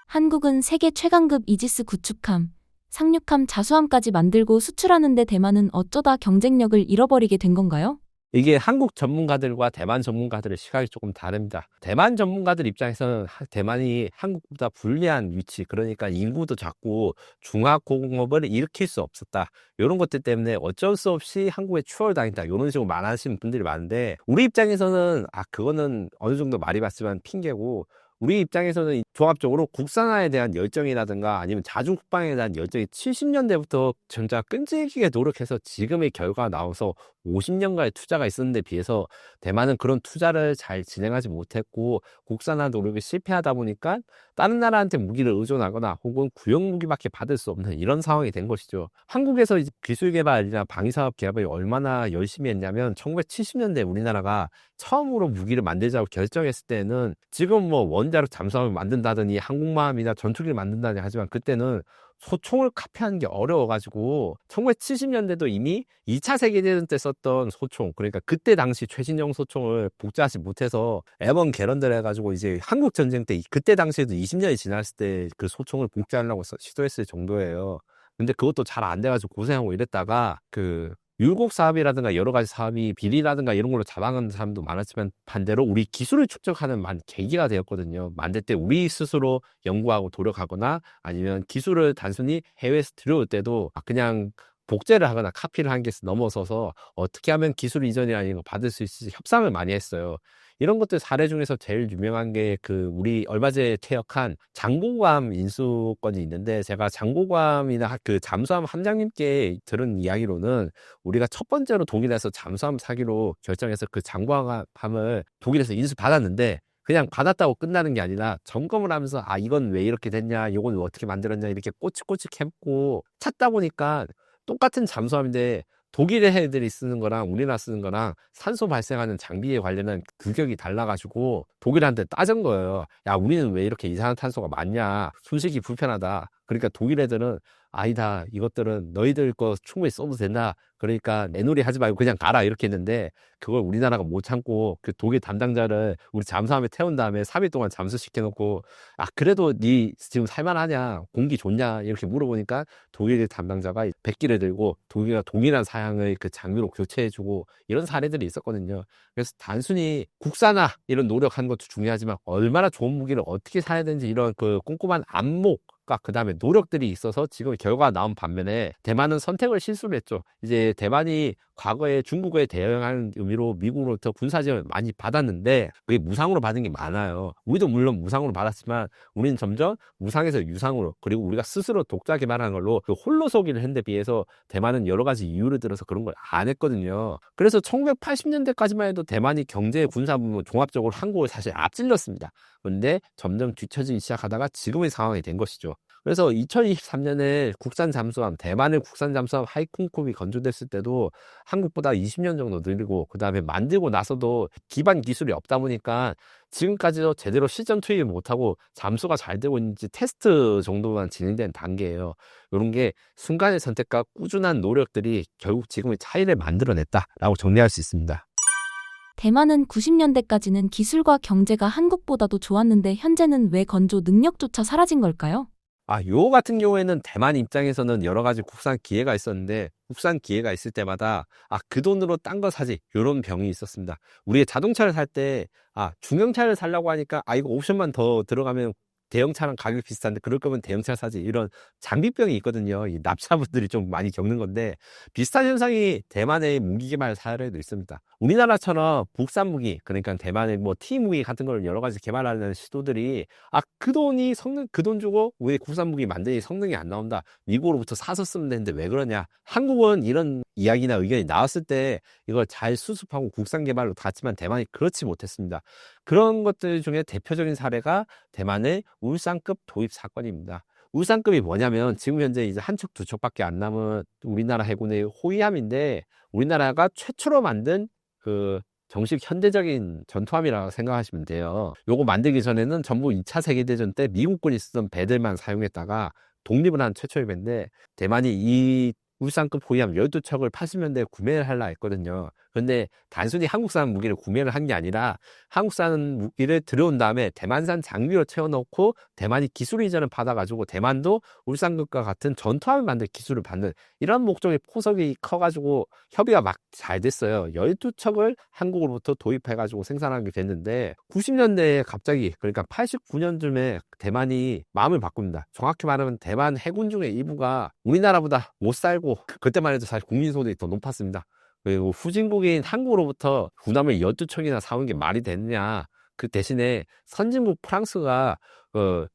[SPEAKER 2] 한국은 세계 최강급 이지스 구축함 상륙함, 자수함까지 만들고 수출하는데 대만은 어쩌다 경쟁력을 잃어버리게 된 건가요?
[SPEAKER 1] 이게 한국 전문가들과 대만 전문가들의 시각이 조금 다릅니다. 대만 전문가들 입장에서는 대만이 한국보다 불리한 위치, 그러니까 인구도 작고 중화공업을 일으킬 수 없었다. 이런 것들 때문에 어쩔 수 없이 한국에 추월당했다. 이런 식으로 말하시는 분들이 많은데, 우리 입장에서는 그거는 어느 정도 말이 맞지만 핑계고, 우리 입장에서는 종합적으로 국산화에 대한 열정이라든가 아니면 자주국방에 대한 열정이 70년대부터 진짜 끈질기게 노력해서 지금의 결과가 나와서 50년간의 투자가 있었는데 비해서 대만은 그런 투자를 잘 진행하지 못했고 국산화 노력이 실패하다 보니까 다른 나라한테 무기를 의존하거나 혹은 구형 무기밖에 받을 수 없는 이런 상황이 된 것이죠. 한국에서 이제 기술 개발이나 방위사업 개발을 얼마나 열심히 했냐면 1970년대 우리나라가 처음으로 무기를 만들자고 결정했을 때는 지금 뭐 원자력 잠수함을 만든다더니 항공모함이나 전투기를 만든다니 하지만 그때는 소총을 카피하는 게 어려워가지고 1970년대도 이미 2차 세계대전 때 썼던 소총, 그러니까 그때 당시 최신형 소총을 복제하지 못해서 에번 개런들 해가지고 이제 한국 전쟁 때 그때 당시에도 20년이 지났을 때 그 소총을 복제하려고 시도했을 정도예요. 근데 그것도 잘 안 돼가지고 고생하고 이랬다가 율곡 사업이라든가 여러 가지 사업이 비리라든가 이런 걸로 잡아가는 사람도 많았지만 반대로 우리 기술을 축적하는 계기가 되었거든요. 만들 때 우리 스스로 연구하고 노력하거나 아니면 기술을 단순히 해외에서 들여올 때도 그냥 복제를 하거나 카피를 한 게 넘어서서 어떻게 하면 기술 이전이라는 거 받을 수 있을지 협상을 많이 했어요. 이런 것들 사례 중에서 제일 유명한 게 우리 얼마 전에 퇴역한 장고감 인수권이 있는데, 제가 장고감이나 잠수함 함장님께 들은 이야기로는 우리가 첫 번째로 독일에서 잠수함 사기로 결정해서 그 장고감을 독일에서 인수받았는데 그냥 받았다고 끝나는 게 아니라 점검을 하면서 이건 왜 이렇게 됐냐, 이건 어떻게 만들었냐 이렇게 꼬치꼬치 캐고 찾다 보니까 똑같은 잠수함인데 독일 애들이 쓰는 거랑 우리나라 쓰는 거랑 산소 발생하는 장비에 관련한 규격이 달라가지고 독일한테 따진 거예요. 야, 우리는 왜 이렇게 이산화탄소가 많냐, 손실이 불편하다. 그러니까 독일 애들은 아니다, 이것들은 너희들 거 충분히 써도 된다, 그러니까 내놀이 하지 말고 그냥 가라, 이렇게 했는데 그걸 우리나라가 못 참고 그 독일 담당자를 우리 잠수함에 태운 다음에 3일 동안 잠수시켜놓고 그래도 네 지금 살만하냐, 공기 좋냐 이렇게 물어보니까 독일 담당자가 백기를 들고 독일과 동일한 사양의 그 장비로 교체해주고 이런 사례들이 있었거든요. 그래서 단순히 국산화 이런 노력하는 것도 중요하지만 얼마나 좋은 무기를 어떻게 사야 되는지 이런 꼼꼼한 안목과 그 다음에 노력들이 있어서 지금 결과가 나온 반면에 대만은 선택을 실수를 했죠. 이제 대만이 과거에 중국에 대응하는 의미로 미국으로부터 군사지원을 많이 받았는데 그게 무상으로 받은 게 많아요. 우리도 물론 무상으로 받았지만 우리는 점점 무상에서 유상으로, 그리고 우리가 스스로 독자 개발하는 걸로 홀로 서기를 했는데 비해서 대만은 여러 가지 이유를 들어서 그런 걸 안 했거든요. 그래서 1980년대까지만 해도 대만이 경제 군사 부분 종합적으로 한국을 사실 앞질렀습니다. 그런데 점점 뒤처지기 시작하다가 지금의 상황이 된 것이죠. 그래서 2023년에 국산 잠수함, 대만의 국산 잠수함 하이콩컵이 건조됐을 때도 한국보다 20년 정도 느리고 그 다음에 만들고 나서도 기반 기술이 없다 보니까 지금까지도 제대로 실전 투입을 못하고 잠수가 잘 되고 있는지 테스트 정도만 진행된 단계예요. 이런 게 순간의 선택과 꾸준한 노력들이 결국 지금의 차이를 만들어냈다라고 정리할 수 있습니다.
[SPEAKER 2] 대만은 90년대까지는 기술과 경제가 한국보다도 좋았는데 현재는 왜 건조 능력조차 사라진 걸까요?
[SPEAKER 1] 요 같은 경우에는 대만 입장에서는 여러 가지 국산 기회가 있었는데 국산 기회가 있을 때마다 그 돈으로 딴 거 사지, 요런 병이 있었습니다. 우리가 자동차를 살 때 중형차를 살려고 하니까 이거 옵션만 더 들어가면 대형차랑 가격이 비슷한데 그럴 거면 대형차 사지, 이런 장비병이 있거든요. 이 납차분들이 좀 많이 겪는 건데 비슷한 현상이 대만의 무기 개발 사례도 있습니다. 우리나라처럼 국산 무기, 그러니까 대만의 T 무기 같은 걸 여러 가지 개발하는 시도들이 그 돈이 그 돈 주고 왜 국산 무기 만드니 성능이 안 나온다, 미국으로부터 사서 쓰면 되는데 왜 그러냐. 한국은 이런 이야기나 의견이 나왔을 때 이걸 잘 수습하고 국산 개발로 갔지만 대만이 그렇지 못했습니다. 그런 것들 중에 대표적인 사례가 대만의 울산급 도입 사건입니다. 울산급이 뭐냐면 지금 현재 이제 한 척 두 척밖에 안 남은 우리나라 해군의 호위함인데 우리나라가 최초로 만든 정식 현대적인 전투함이라고 생각하시면 돼요. 요거 만들기 전에는 전부 2차 세계대전 때 미국군이 쓰던 배들만 사용했다가 독립을 한 최초의 배인데 대만이 이 울산급 호위함 12척을 80년대에 구매를 하려 했거든요. 근데 단순히 한국산 무기를 구매를 한 게 아니라 한국산 무기를 들여온 다음에 대만산 장비로 채워넣고 대만이 기술 이전을 받아가지고 대만도 울산급과 같은 전투함을 만들 기술을 받는 이런 목적의 포석이 커가지고 협의가 막 잘 됐어요. 12척을 한국으로부터 도입해가지고 생산하게 됐는데 90년대에 갑자기 그러니까 89년쯤에 대만이 마음을 바꿉니다. 정확히 말하면 대만 해군 중에 일부가 우리나라보다 못 살고 그때만 해도 사실 국민소득이 더 높았습니다. 그리고 후진국인 한국으로부터 군함을 12척이나 사온 게 말이 되느냐. 그 대신에 선진국 프랑스가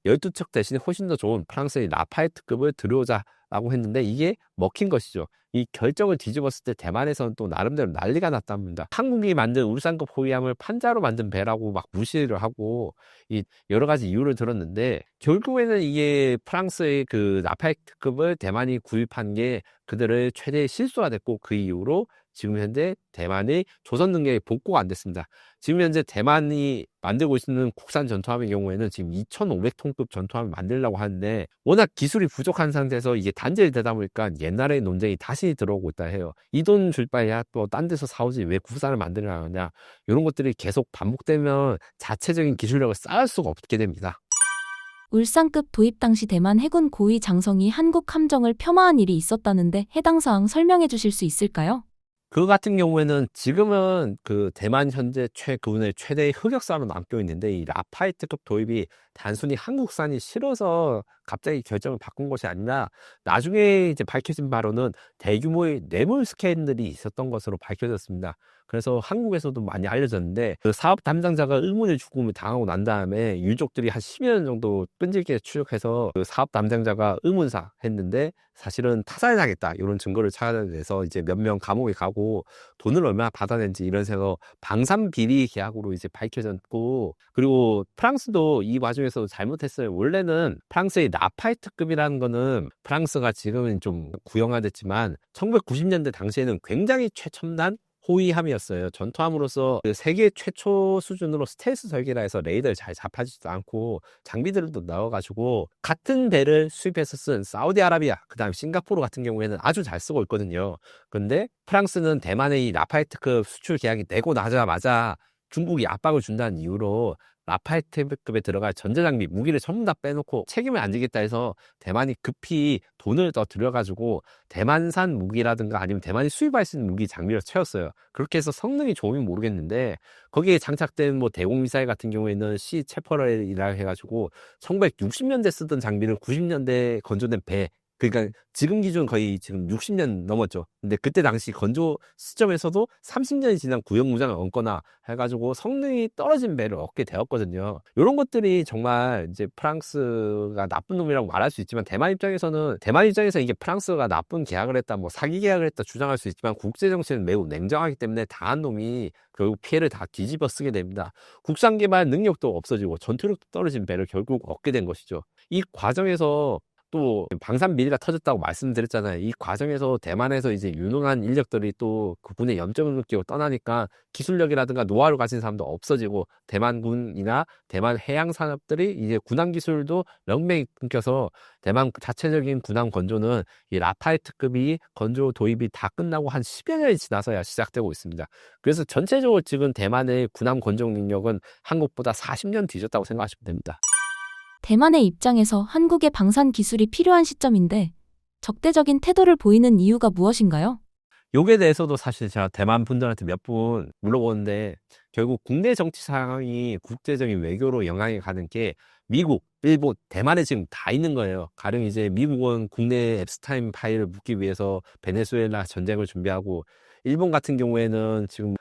[SPEAKER 1] 12척 대신에 훨씬 더 좋은 프랑스의 라파에트급을 들여오자라고 했는데 이게 먹힌 것이죠. 이 결정을 뒤집었을 때 대만에서는 또 나름대로 난리가 났답니다. 한국이 만든 울산급 호위함을 판자로 만든 배라고 막 무시를 하고 이 여러 가지 이유를 들었는데 결국에는 이게 프랑스의 그 라파에트급을 대만이 구입한 게 그들의 최대의 실수가 됐고 그 이후로 지금 현재 대만의 조선 능력이 복구가 안 됐습니다. 지금 현재 대만이 만들고 있는 국산 전투함의 경우에는 지금 2,500톤급 전투함을 만들려고 하는데 워낙 기술이 부족한 상태에서 이게 단절이 되다 보니까 옛날의 논쟁이 다시 들어오고 있다 해요. 이 돈 줄 바에야 또 딴 데서 사오지 왜 국산을 만들려고 하냐. 이런 것들이 계속 반복되면 자체적인 기술력을 쌓을 수가 없게 됩니다.
[SPEAKER 2] 울산급 도입 당시 대만 해군 고위 장성이 한국 함정을 폄하한 일이 있었다는데 해당 사항 설명해 주실 수 있을까요?
[SPEAKER 1] 그거 같은 경우에는 지금은 그 대만 현재 군의 최대의 흑역사로 남겨 있는데 이 라파이트급 도입이 단순히 한국산이 싫어서 갑자기 결정을 바꾼 것이 아니라 나중에 이제 밝혀진 바로는 대규모의 뇌물 스캔들이 있었던 것으로 밝혀졌습니다. 그래서 한국에서도 많이 알려졌는데 그 사업 담당자가 의문의 죽음을 당하고 난 다음에 유족들이 한 10여 년 정도 끈질기게 추적해서 그 사업 담당자가 의문사 했는데 사실은 타살당했다 이런 증거를 찾아내서 이제 몇 명 감옥에 가고 돈을 얼마나 받아낸지 이런 식으로 방산 비리 계약으로 이제 밝혀졌고 그리고 프랑스도 이 와중에서 잘못했어요. 원래는 프랑스의 라파이트급이라는 거는 프랑스가 지금은 좀 구형화됐지만 1990년대 당시에는 굉장히 최첨단 호위함이었어요. 전투함으로서 그 세계 최초 수준으로 스텔스 설계라 해서 레이더를 잘 잡아주지도 않고 장비들도 넣어가지고 같은 배를 수입해서 쓴 사우디아라비아 그 다음 싱가포르 같은 경우에는 아주 잘 쓰고 있거든요. 근데 프랑스는 대만의 이 라파에트급 수출 계약이 되고 나자마자 중국이 압박을 준다는 이유로 라파에트급에 들어갈 전자장비, 무기를 전부 다 빼놓고 책임을 안 지겠다 해서 대만이 급히 돈을 더 들여가지고 대만산 무기라든가 아니면 대만이 수입할 수 있는 무기 장비를 채웠어요. 그렇게 해서 성능이 좋으면 모르겠는데 거기에 장착된 뭐 대공미사일 같은 경우에는 C 채퍼럴이라 해가지고 1960년대 쓰던 장비를 90년대에 건조된 배 그러니까 지금 기준 거의 지금 60년 넘었죠. 근데 그때 당시 건조 시점에서도 30년이 지난 구형무장을 얹거나 해가지고 성능이 떨어진 배를 얻게 되었거든요. 이런 것들이 정말 이제 프랑스가 나쁜 놈이라고 말할 수 있지만 대만 입장에서 이게 프랑스가 나쁜 계약을 했다, 뭐 사기 계약을 했다 주장할 수 있지만 국제 정치는 매우 냉정하기 때문에 당한 놈이 결국 피해를 다 뒤집어 쓰게 됩니다. 국산 개발 능력도 없어지고 전투력도 떨어진 배를 결국 얻게 된 것이죠. 이 과정에서 또 방산 비리가 터졌다고 말씀드렸잖아요. 이 과정에서 대만에서 이제 유능한 인력들이 또 그분의 염점을 느끼고 떠나니까 기술력이라든가 노하우를 가진 사람도 없어지고 대만군이나 대만 해양 산업들이 이제 군함 기술도 렁맹이 끊겨서 대만 자체적인 군함 건조는 이 라파에트급이 건조 도입이 다 끝나고 한 10여 년이 지나서야 시작되고 있습니다. 그래서 전체적으로 지금 대만의 군함 건조 능력은 한국보다 40년 뒤졌다고 생각하시면 됩니다.
[SPEAKER 2] 대만의 입장에서 한국의 방산 기술이 필요한 시점인데 적대적인 태도를 보이는 이유가 무엇인가요?
[SPEAKER 1] 요게 대해서도 사실 제가 대만 분들한테 몇 분 물어보는데 결국 국내 정치 상황이 국제적인 외교로 영향이 가는 게 미국, 일본, 대만에 지금 다 있는 거예요. 가령 이제 미국은 국내 앱스타인 파일을 묻기 위해서 베네수엘라 전쟁을 준비하고 일본 같은 경우에는 지금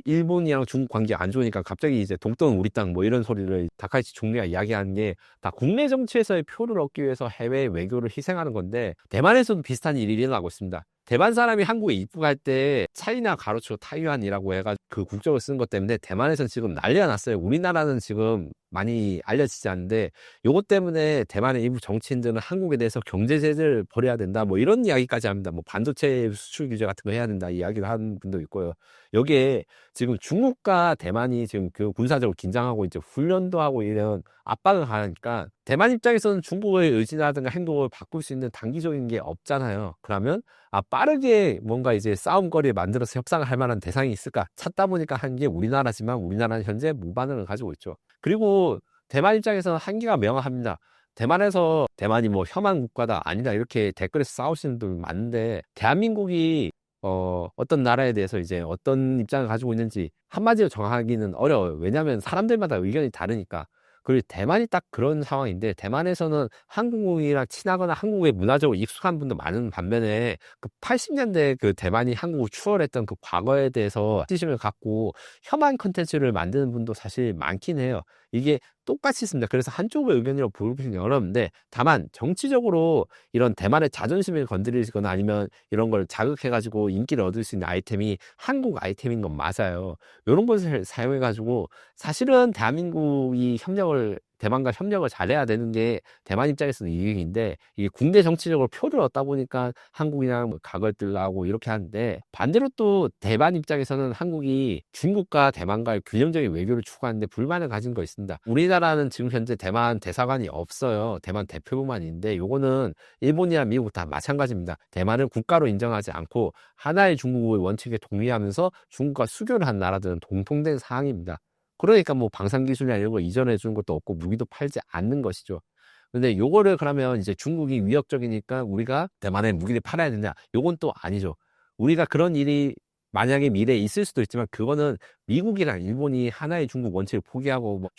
[SPEAKER 1] 일본이랑 중국 관계 안 좋으니까 갑자기 이제 동땅은 우리 땅 뭐 이런 소리를 다카이치 총리가 이야기하는 게 다 국내 정치에서의 표를 얻기 위해서 해외 외교를 희생하는 건데 대만에서도 비슷한 일이 일어나고 있습니다. 대만 사람이 한국에 입국할 때 차이나 가로치고 타이완이라고 해가지고 그 국적을 쓴 것 때문에 대만에서는 지금 난리가 났어요. 우리나라는 지금 많이 알려지지 않는데 요것 때문에 대만의 일부 정치인들은 한국에 대해서 경제 제재를 벌여야 된다 뭐 이런 이야기까지 합니다. 뭐 반도체 수출 규제 같은 거 해야 된다 이야기를 하는 분도 있고요. 여기에 지금 중국과 대만이 지금 그 군사적으로 긴장하고 이제 훈련도 하고 이런 압박을 가니까 대만 입장에서는 중국의 의지라든가 행동을 바꿀 수 있는 단기적인 게 없잖아요. 그러면 빠르게 뭔가 이제 싸움거리에 만들어서 협상을 할 만한 대상이 있을까 찾다 보니까 한 게 우리나라지만 우리나라는 현재 무반응을 가지고 있죠. 그리고 대만 입장에서는 한계가 명확합니다. 대만이 뭐 혐한 국가다 아니다 이렇게 댓글에서 싸우시는 분들 많은데, 대한민국이 어떤 나라에 대해서 이제 어떤 입장을 가지고 있는지 한마디로 정하기는 어려워요. 왜냐하면 사람들마다 의견이 다르니까. 그리고 대만이 딱 그런 상황인데, 대만에서는 한국이랑 친하거나 한국에 문화적으로 익숙한 분도 많은 반면에 그 80년대 그 대만이 한국을 추월했던 그 과거에 대해서 시심을 갖고 혐한 컨텐츠를 만드는 분도 사실 많긴 해요. 이게 똑같이 있습니다. 그래서 한쪽의 의견이라고 보기는 어려운데, 다만 정치적으로 이런 대만의 자존심을 건드리거나 아니면 이런 걸 자극해가지고 인기를 얻을 수 있는 아이템이 한국 아이템인 건 맞아요. 이런 것을 사용해가지고 사실은 대만과 협력을 잘해야 되는 게 대만 입장에서는 이익인데, 이게 국내 정치적으로 표를 얻다 보니까 한국이랑 뭐 각을 들라고 이렇게 하는데, 반대로 또 대만 입장에서는 한국이 중국과 대만과의 균형적인 외교를 추구하는데 불만을 가진 거 있습니다. 우리나라는 지금 현재 대만 대사관이 없어요. 대만 대표부만 있는데, 요거는 일본이나 미국 다 마찬가지입니다. 대만을 국가로 인정하지 않고 하나의 중국의 원칙에 동의하면서 중국과 수교를 한 나라들은 공통된 사항입니다. 그러니까 뭐 방산기술이나 이런 거 이전해 주는 것도 없고 무기도 팔지 않는 것이죠. 근데 요거를 그러면 이제 중국이 위협적이니까 우리가 대만에 무기를 팔아야 되냐? 요건 또 아니죠. 우리가 그런 일이 만약에 미래에 있을 수도 있지만, 그거는 미국이랑 일본이 하나의 중국 원칙을 포기하고 뭐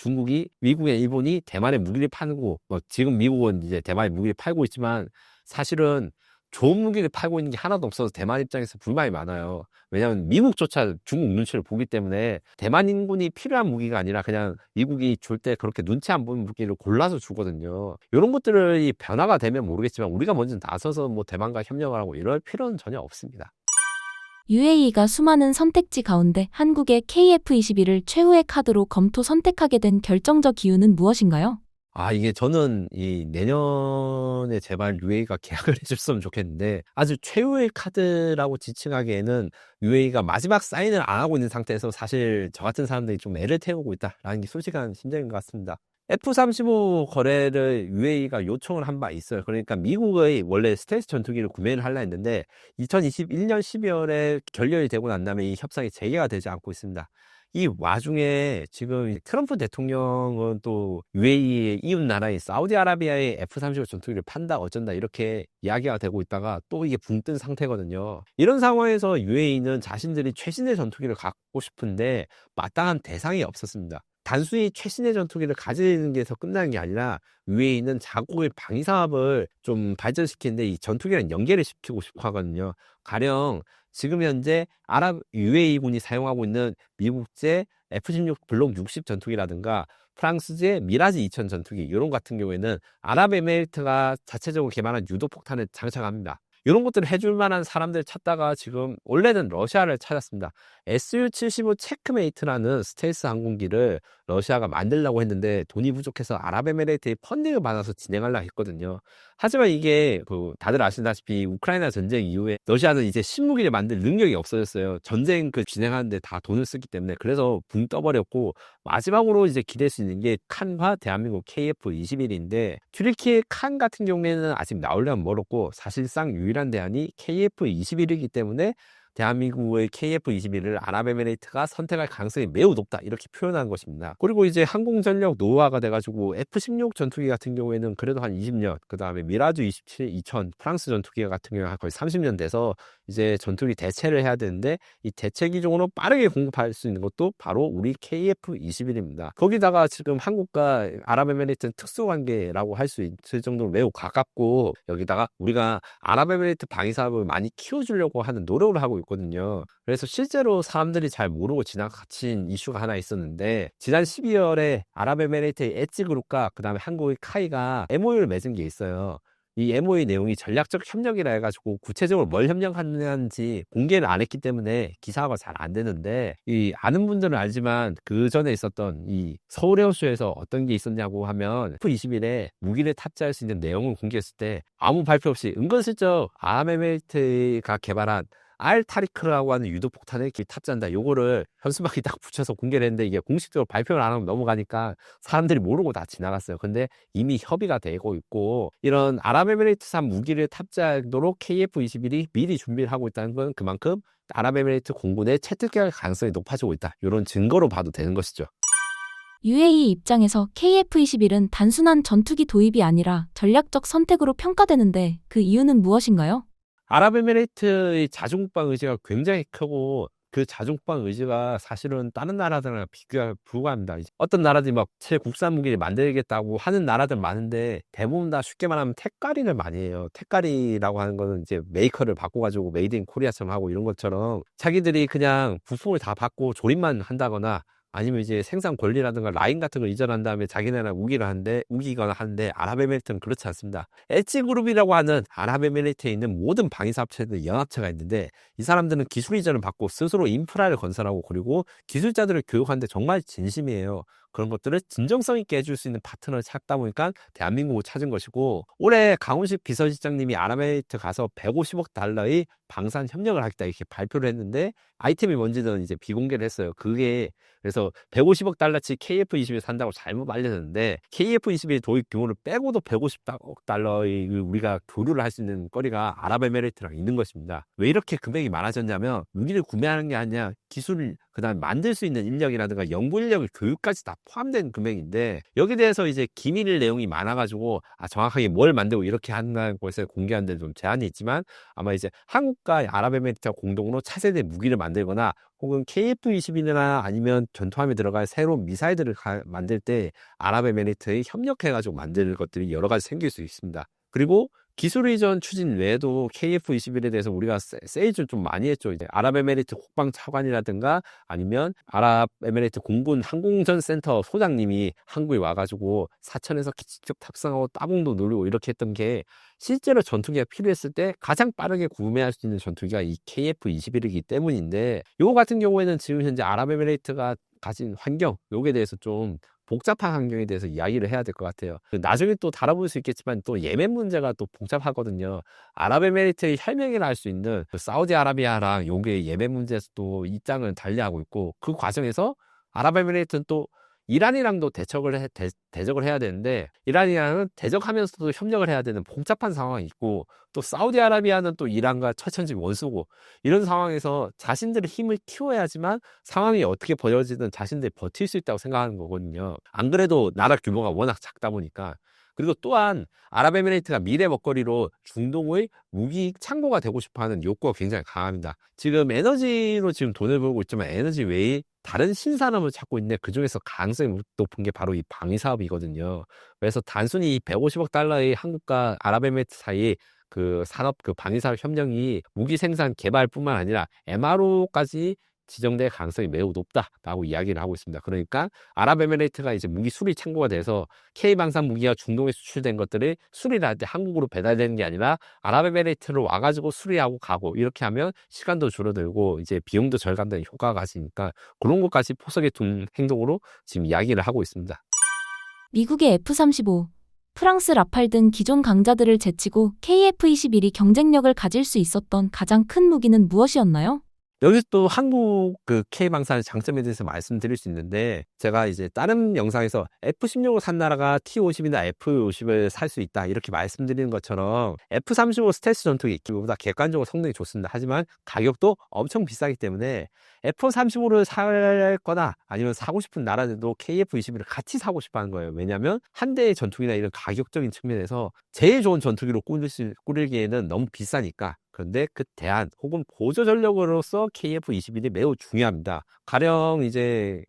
[SPEAKER 1] 미국에 일본이 대만에 무기를 파고, 뭐 지금 미국은 이제 대만에 무기를 팔고 있지만 사실은 좋은 무기를 팔고 있는 게 하나도 없어서 대만 입장에서 불만이 많아요. 왜냐하면 미국조차 중국 눈치를 보기 때문에 대만 인군이 필요한 무기가 아니라 그냥 미국이 줄 때 그렇게 눈치 안 보는 무기를 골라서 주거든요. 이런 것들이 변화가 되면 모르겠지만 우리가 먼저 나서서 뭐 대만과 협력을 하고 이럴 필요는 전혀 없습니다.
[SPEAKER 2] UAE가 수많은 선택지 가운데 한국의 KF-21을 최후의 카드로 검토 선택하게 된 결정적 이유는 무엇인가요?
[SPEAKER 1] 이게 저는 이 내년에 제발 UAE가 계약을 해줬으면 좋겠는데, 아주 최후의 카드라고 지칭하기에는 UAE가 마지막 사인을 안 하고 있는 상태에서 사실 저 같은 사람들이 좀 애를 태우고 있다라는 게 솔직한 심정인 것 같습니다. F-35 거래를 UAE가 요청을 한 바 있어요. 그러니까 미국의 원래 스텔스 전투기를 구매를 하려 했는데 2021년 12월에 결렬이 되고 난 다음에 이 협상이 재개가 되지 않고 있습니다. 이 와중에 지금 트럼프 대통령은 또 UAE의 이웃 나라인 사우디아라비아의 F-35 전투기를 판다 어쩐다 이렇게 이야기가 되고 있다가 또 이게 붕 뜬 상태거든요. 이런 상황에서 UAE는 자신들이 최신의 전투기를 갖고 싶은데 마땅한 대상이 없었습니다. 단순히 최신의 전투기를 가지는 게 더 끝나는 게 아니라 UAE는 자국의 방위 사업을 좀 발전시키는데 이 전투기랑 연계를 시키고 싶어 하거든요. 가령 지금 현재 UAE군이 사용하고 있는 미국제 F-16 블록 60 전투기라든가 프랑스제 미라지 2000 전투기 이런 같은 경우에는 아랍에미리트가 자체적으로 개발한 유도폭탄을 장착합니다. 이런 것들을 해줄 만한 사람들 찾다가 지금 원래는 러시아를 찾았습니다. SU-75 체크메이트라는 스텔스 항공기를 러시아가 만들려고 했는데 돈이 부족해서 아랍에미레이트의 펀딩을 받아서 진행하려고 했거든요. 하지만 이게 다들 아시다시피 우크라이나 전쟁 이후에 러시아는 이제 신무기를 만들 능력이 없어졌어요. 전쟁 진행하는데 다 돈을 쓰기 때문에. 그래서 붕 떠버렸고, 마지막으로 이제 기댈 수 있는 게 칸과 대한민국 KF-21인데, 튀르키예 칸 같은 경우에는 아직 나오려면 멀었고 사실상 유일한 대안이 KF-21이기 때문에 대한민국의 KF-21을 아랍에미레이트가 선택할 가능성이 매우 높다 이렇게 표현한 것입니다. 그리고 이제 항공전력 노후화가 돼가지고 F-16 전투기 같은 경우에는 그래도 한 20년, 그 다음에 미라주 27, 2000 프랑스 전투기 같은 경우는 거의 30년 돼서 이제 전투기 대체를 해야 되는데, 이 대체 기종으로 빠르게 공급할 수 있는 것도 바로 우리 KF-21입니다. 거기다가 지금 한국과 아랍에미레이트는 특수관계라고 할 수 있을 정도로 매우 가깝고, 여기다가 우리가 아랍에미레이트 방위사업을 많이 키워주려고 하는 노력을 하고 있거든요. 그래서 실제로 사람들이 잘 모르고 지나친 이슈가 하나 있었는데, 지난 12월에 아랍에미레이트의 엣지그룹과 그 다음에 한국의 카이가 MOU를 맺은 게 있어요. 이 MOU 내용이 전략적 협력이라 해가지고 구체적으로 뭘 협력하는지 공개를 안 했기 때문에 기사화가 잘 안 되는데, 이 아는 분들은 알지만 그 전에 있었던 이 서울에어쇼에서 어떤 게 있었냐고 하면 F-21에 무기를 탑재할 수 있는 내용을 공개했을 때 아무 발표 없이 은근슬쩍 아랍에미레이트가 개발한 알타리크라고 하는 유도폭탄을 탑재한다. 요거를 현수막이 딱 붙여서 공개를 했는데 이게 공식적으로 발표를 안 하고 넘어가니까 사람들이 모르고 다 지나갔어요. 근데 이미 협의가 되고 있고 이런 아랍에미레이트산 무기를 탑재하도록 KF-21이 미리 준비를 하고 있다는 건 그만큼 아랍에미레이트 공군의 채택할 가능성이 높아지고 있다. 이런 증거로 봐도 되는 것이죠.
[SPEAKER 2] UAE 입장에서 KF-21은 단순한 전투기 도입이 아니라 전략적 선택으로 평가되는데 그 이유는 무엇인가요?
[SPEAKER 1] 아랍에미레이트의 자주국방 의지가 굉장히 크고 그 자주국방 의지가 사실은 다른 나라들이랑 비교가 불가합니다. 어떤 나라들이 막 제 국산 무기를 만들겠다고 하는 나라들 많은데 대부분 다 쉽게 말하면 택가리를 많이 해요. 택가리라고 하는 거는 이제 메이커를 바꿔가지고 메이드 인 코리아처럼 하고 이런 것처럼 자기들이 그냥 부품을 다 받고 조립만 한다거나 아니면 이제 생산 권리라든가 라인 같은 걸 이전한 다음에 자기네나 우기거나 하는데 아랍에미레이트는 그렇지 않습니다. 엣지그룹이라고 하는 아랍에미레이트에 있는 모든 방위사업체들 연합체가 있는데 이 사람들은 기술 이전을 받고 스스로 인프라를 건설하고 그리고 기술자들을 교육하는데 정말 진심이에요. 그런 것들을 진정성 있게 해줄 수 있는 파트너를 찾다 보니까 대한민국을 찾은 것이고 올해 강훈식 비서실장님이 아랍에미레이트 가서 150억 달러의 방산 협력을 하겠다 이렇게 발표를 했는데 아이템이 뭔지는 이제 비공개를 했어요. 그게 그래서 150억 달러치 KF-21 산다고 잘못 알려졌는데 KF-21 도입 규모를 빼고도 150억 달러의 우리가 교류를 할 수 있는 거리가 아랍에미레이트랑 있는 것입니다. 왜 이렇게 금액이 많아졌냐면 무기를 구매하는 게 아니라 기술을 그다음에 만들 수 있는 인력이라든가 연구 인력을 교육까지 다 포함된 금액인데 여기에 대해서 이제 기밀 내용이 많아가지고 정확하게 뭘 만들고 이렇게 한다는 것을 공개하는 데 좀 제한이 있지만 아마 이제 한국과 아랍에미레이트가 공동으로 차세대 무기를 만들거나 혹은 KF-21이나 아니면 전투함에 들어갈 새로운 미사일들을 만들 때 아랍에미레이트에 협력해가지고 만들 것들이 여러 가지 생길 수 있습니다. 그리고 기술 이전 추진 외에도 KF-21에 대해서 우리가 세일즈를 좀 많이 했죠. 이제 아랍에미레이트 국방차관이라든가 아니면 아랍에미레이트 공군 항공전센터 소장님이 한국에 와가지고 사천에서 직접 탑승하고 따봉도 누리고 이렇게 했던 게 실제로 전투기가 필요했을 때 가장 빠르게 구매할 수 있는 전투기가 이 KF-21이기 때문인데 요거 같은 경우에는 지금 현재 아랍에미레이트가 가진 환경 요게 대해서 좀 복잡한 환경에 대해서 이야기를 해야 될 것 같아요. 나중에 또 다뤄볼 수 있겠지만 또 예멘 문제가 또 복잡하거든요. 아랍에미레이트의 혈맹이라 할 수 있는 사우디아라비아랑 요게 예멘 문제에서 또 입장을 달리하고 있고 그 과정에서 아랍에미레이트는 또 이란이랑도 대적을 해야 되는데 이란이랑은 대적하면서도 협력을 해야 되는 복잡한 상황이 있고 또 사우디아라비아는 또 이란과 철천지 원수고 이런 상황에서 자신들의 힘을 키워야지만 상황이 어떻게 벌어지든 자신들이 버틸 수 있다고 생각하는 거거든요. 안 그래도 나라 규모가 워낙 작다 보니까 그리고 또한 아랍에미레이트가 미래 먹거리로 중동의 무기 창고가 되고 싶어하는 욕구가 굉장히 강합니다. 지금 에너지로 지금 돈을 벌고 있지만 에너지 외에 다른 신산업을 찾고 있는데 그중에서 가능성이 높은 게 바로 이 방위 사업이거든요. 그래서 단순히 150억 달러의 한국과 아랍에미레이트 사이에 그 산업 그 방위 사업 협력이 무기 생산 개발뿐만 아니라 MRO까지 지정될 가능성이 매우 높다라고 이야기를 하고 있습니다. 그러니까 아랍에미레이트가 이제 무기 수리 창고가 돼서 K방산 무기가 중동에 수출된 것들을 수리를 할 때 한국으로 배달되는 게 아니라 아랍에미레이트로 와가지고 수리하고 가고 이렇게 하면 시간도 줄어들고 이제 비용도 절감되는 효과가 가시니까 그런 것까지 포석에 둔 행동으로 지금 이야기를 하고 있습니다.
[SPEAKER 2] 미국의 F-35, 프랑스 라팔 등 기존 강자들을 제치고 KF-21이 경쟁력을 가질 수 있었던 가장 큰 무기는 무엇이었나요?
[SPEAKER 1] 여기서 또 한국 그 K방산의 장점에 대해서 말씀드릴 수 있는데 제가 이제 다른 영상에서 F-16을 산 나라가 T-50이나 F-50을 살 수 있다 이렇게 말씀드리는 것처럼 F-35 스텔스 전투기 기보다 객관적으로 성능이 좋습니다. 하지만 가격도 엄청 비싸기 때문에 F-35를 살 거나 아니면 사고 싶은 나라들도 KF-21을 같이 사고 싶어 하는 거예요. 왜냐하면 한 대의 전투기나 이런 가격적인 측면에서 제일 좋은 전투기로 꾸리기에는 너무 비싸니까. 그런데 그 대안 혹은 보조 전력으로서 KF-21이 매우 중요합니다. 가령 이제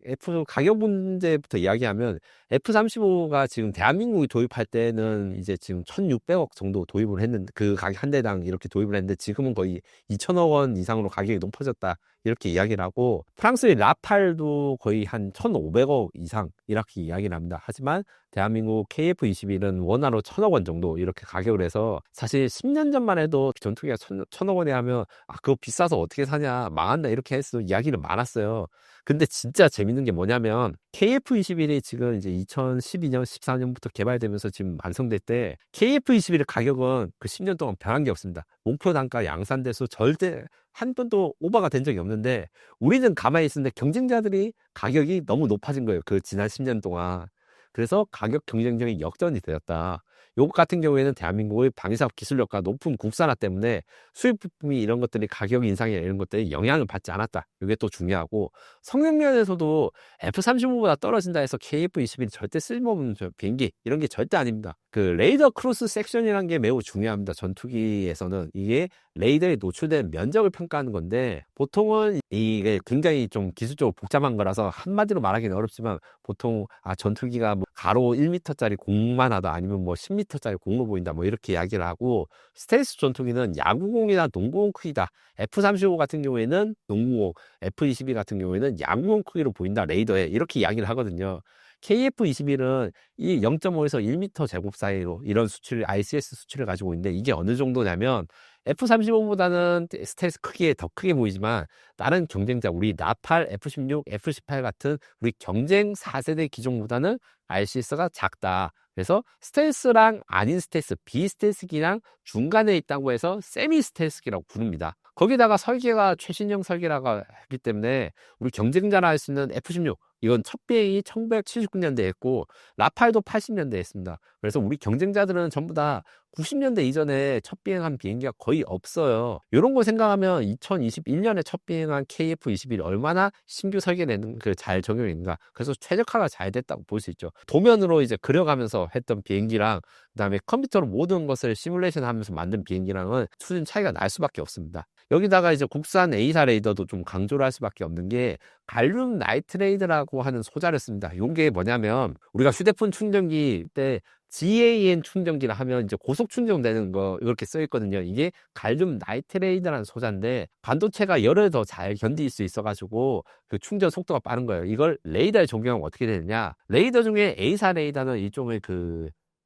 [SPEAKER 1] 가격 문제부터 이야기하면 F-35가 지금 대한민국이 도입할 때는 이제 지금 1,600억 정도 도입을 했는데 그 가격 한 대당 이렇게 도입을 했는데 지금은 거의 2,000억 원 이상으로 가격이 높아졌다 이렇게 이야기를 하고 프랑스의 라팔도 거의 한 1,500억 이상 이렇게 이야기를 합니다. 하지만 대한민국 KF-21은 원화로 1,000억 원 정도 이렇게 가격을 해서 사실 10년 전만 해도 전투기가 1,000억 원에 하면 그거 비싸서 어떻게 사냐 망한다 이렇게 해서 이야기를 많았어요.
[SPEAKER 3] 근데 진짜 재밌는 게 뭐냐면 KF21이 지금 이제 2012년, 14년부터 개발되면서 지금 완성될 때 KF21의 가격은 그 10년 동안 변한 게 없습니다. 목표 단가 양산돼서 절대 한 번도 오버가 된 적이 없는데 우리는 가만히 있었는데 경쟁자들이 가격이 너무 높아진 거예요. 그 지난 10년 동안. 그래서 가격 경쟁력이 역전이 되었다. 요것 같은 경우에는 대한민국의 방위사업 기술력과 높은 국산화 때문에 수입 부품이 이런 것들이 가격 인상이나 이런 것들이 영향을 받지 않았다. 이게 또 중요하고 성능 면에서도 F-35보다 떨어진다 해서 KF-21이 절대 쓸모없는 비행기 이런 게 절대 아닙니다. 그 레이더 크로스 섹션이라는 게 매우 중요합니다. 전투기에서는 이게 레이더에 노출된 면적을 평가하는 건데 보통은 이게 굉장히 좀 기술적으로 복잡한 거라서 한마디로 말하기는 어렵지만 보통 전투기가 뭐 가로 1m짜리 공만 하다 아니면 뭐 10m짜리 공로 보인다 뭐 이렇게 이야기를 하고 스텔스 전투기는 야구공이나 농구공 크기다. F-35 같은 경우에는 농구공, F-22 같은 경우에는 야구공 크기로 보인다 레이더에 이렇게 이야기를 하거든요. KF-21은 이 0.5에서 1m 제곱 사이로 이런 수치를 ICS 수치를 가지고 있는데 이게 어느 정도냐면 F-35보다는 스텔스 크기에 더 크게 보이지만 다른 경쟁자 우리 나팔, F-16, F-18 같은 우리 경쟁 4세대 기종보다는 ICS가 작다. 그래서 스텔스랑 아닌 스텔스, 비스텔스기랑 중간에 있다고 해서 세미 스텔스기라고 부릅니다. 거기다가 설계가 최신형 설계라고 했기 때문에 우리 경쟁자라 할 수 있는 F-16 이건 첫 비행이 1979년대에 했고 라팔도 80년대에 했습니다. 그래서 우리 경쟁자들은 전부 다 90년대 이전에 첫 비행한 비행기가 거의 없어요. 이런 거 생각하면 2021년에 첫 비행한 KF-21 얼마나 신규 설계되는 잘 적용했는가. 그래서 최적화가 잘 됐다고 볼 수 있죠. 도면으로 이제 그려가면서 했던 비행기랑 그다음에 컴퓨터로 모든 것을 시뮬레이션 하면서 만든 비행기랑은 수준 차이가 날 수밖에 없습니다. 여기다가 이제 국산 A사 레이더도 좀 강조를 할 수밖에 없는 게 갈륨 나이트레이드라고 하는 소자를 씁니다. 이게 뭐냐면 우리가 휴대폰 충전기 때 GAN 충전기라 하면 이제 고속 충전되는 거 이렇게 써 있거든요. 이게 갈륨 나이트레이드라는 소자인데 반도체가 열을 더 잘 견딜 수 있어가지고 그 충전 속도가 빠른 거예요. 이걸 레이더에 적용하면 어떻게 되느냐? 레이더 중에 A사 레이더는 일종의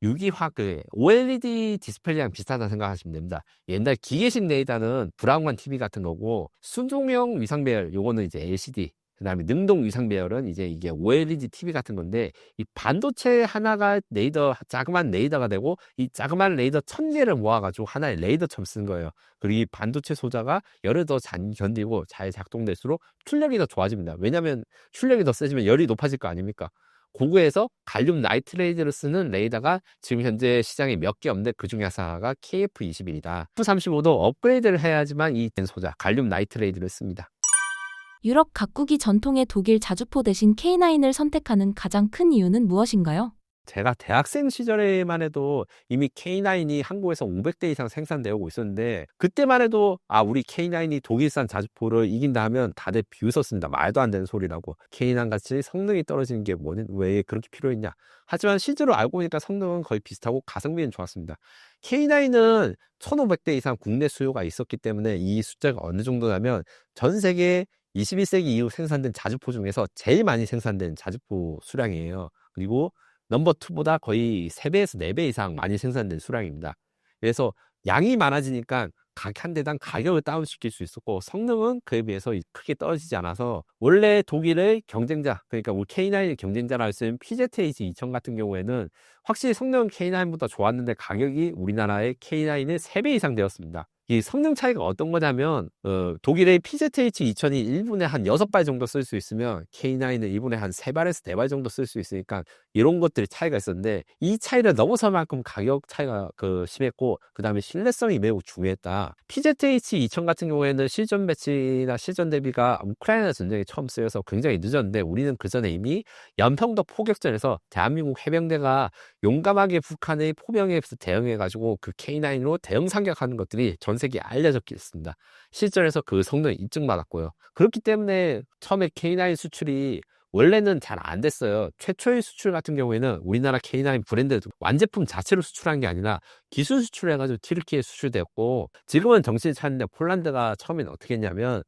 [SPEAKER 3] 유기화 OLED 디스플레이랑 비슷하다 생각하시면 됩니다. 옛날 기계식 레이더는 브라운관 TV 같은 거고 순종형 위상 배열 요거는 이제 LCD 그 다음에 능동 위상 배열은 이제 이게 OLED TV 같은 건데 이 반도체 하나가 자그만 레이더가 되고 이 자그만 레이더 1000개를 모아가지고 하나의 레이더처럼 쓰는 거예요. 그리고 이 반도체 소자가 열을 더 잘 견디고 잘 작동될수록 출력이 더 좋아집니다. 왜냐하면 출력이 더 세지면 열이 높아질 거 아닙니까? 고구에서 갈륨 나이트레이드를 쓰는 레이더가 지금 현재 시장에 몇 개 없는데 그 중에 하나가 KF-21이다. F-35도 업그레이드를 해야지만 이 소자 갈륨 나이트레이드를 씁니다.
[SPEAKER 2] 유럽 각국이 전통의 독일 자주포 대신 K9을 선택하는 가장 큰 이유는 무엇인가요?
[SPEAKER 3] 제가 대학생 시절에만 해도 이미 K9이 한국에서 500대 이상 생산되고 있었는데 그때만 해도 우리 K9이 독일산 자주포를 이긴다 하면 다들 비웃었습니다. 말도 안 되는 소리라고. K9 같이 성능이 떨어지는 게 왜 그렇게 필요했냐. 하지만 실제로 알고 보니까 성능은 거의 비슷하고 가성비는 좋았습니다. K9은 1500대 이상 국내 수요가 있었기 때문에 이 숫자가 어느 정도냐면 전 세계 21세기 이후 생산된 자주포 중에서 제일 많이 생산된 자주포 수량이에요. 그리고 넘버 2보다 거의 3배에서 4배 이상 많이 생산된 수량입니다. 그래서 양이 많아지니까 각 한 대당 가격을 다운시킬 수 있었고 성능은 그에 비해서 크게 떨어지지 않아서 원래 독일의 경쟁자 그러니까 우리 K9의 경쟁자라 할 수 있는 PZH-2000 같은 경우에는 확실히 성능은 K9보다 좋았는데 가격이 우리나라의 K9의 3배 이상 되었습니다. 이 성능 차이가 어떤 거냐면 독일의 PZH-2000이 1분에 한 6발 정도 쓸 수 있으면 K9은 1분에 한 3발에서 4발 정도 쓸 수 있으니까 이런 것들이 차이가 있었는데 이 차이를 넘어설 만큼 가격 차이가 심했고 그 다음에 신뢰성이 매우 중요했다. PZH-2000 같은 경우에는 실전 배치나 실전 대비가 우크라이나 전쟁에 처음 쓰여서 굉장히 늦었는데 우리는 그 전에 이미 연평도 포격전에서 대한민국 해병대가 용감하게 북한의 포병에 대응해가지고 그 K9으로 대응 상격하는 것들이 전 세계에 알려졌기 했습니다. 실전에서 그 성능이 인증받았고요. 그렇기 때문에 처음에 K9 수출이 원래는 잘 안 됐어요. 최초의 수출 같은 경우에는 우리나라 K9 브랜드 완제품 자체로 수출한 게 아니라 기술 수출해가지고 튀르키예에 수출되었고 지금은 정신을 차렸는데 폴란드가 처음에는 어떻게 했냐면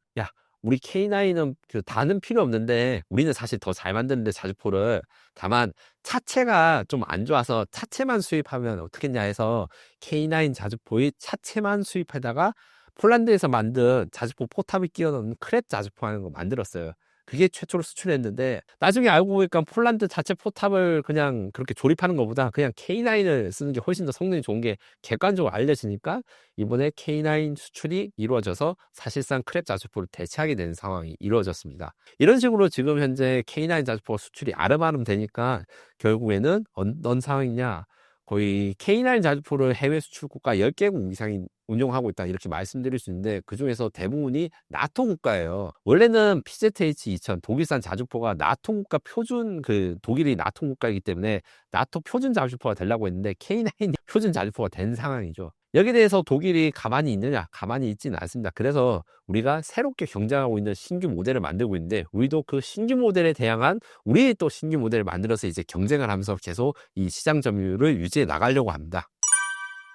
[SPEAKER 3] 우리 K9은 다는 필요 없는데 우리는 사실 더 잘 만드는데 자주포를 다만 차체가 좀 안 좋아서 차체만 수입하면 어떻겠냐 해서 K9 자주포의 차체만 수입하다가 폴란드에서 만든 자주포 포탑을 끼워 넣는 크랩 자주포 하는 거 만들었어요. 그게 최초로 수출했는데 나중에 알고 보니까 폴란드 자체 포탑을 그냥 그렇게 조립하는 것보다 그냥 K9을 쓰는 게 훨씬 더 성능이 좋은 게 객관적으로 알려지니까 이번에 K9 수출이 이루어져서 사실상 크랩 자주포를 대체하게 되는 상황이 이루어졌습니다. 이런 식으로 지금 현재 K9 자주포 수출이 아름아름 되니까 결국에는 어떤 상황이냐, 거의 K9 자주포를 해외 수출국가 10개국 이상이 운용하고 있다 이렇게 말씀드릴 수 있는데 그중에서 대부분이 나토 국가예요. 원래는 PZH-2000 독일산 자주포가 나토 국가 표준, 독일이 나토 국가이기 때문에 나토 표준 자주포가 되려고 했는데 K9이 표준 자주포가 된 상황이죠. 여기에 대해서 독일이 가만히 있느냐? 가만히 있지는 않습니다. 그래서 우리가 새롭게 경쟁하고 있는 신규 모델을 만들고 있는데 우리도 그 신규 모델에 대항한 우리의 또 신규 모델을 만들어서 이제 경쟁을 하면서 계속 이 시장 점유율을 유지해 나가려고 합니다.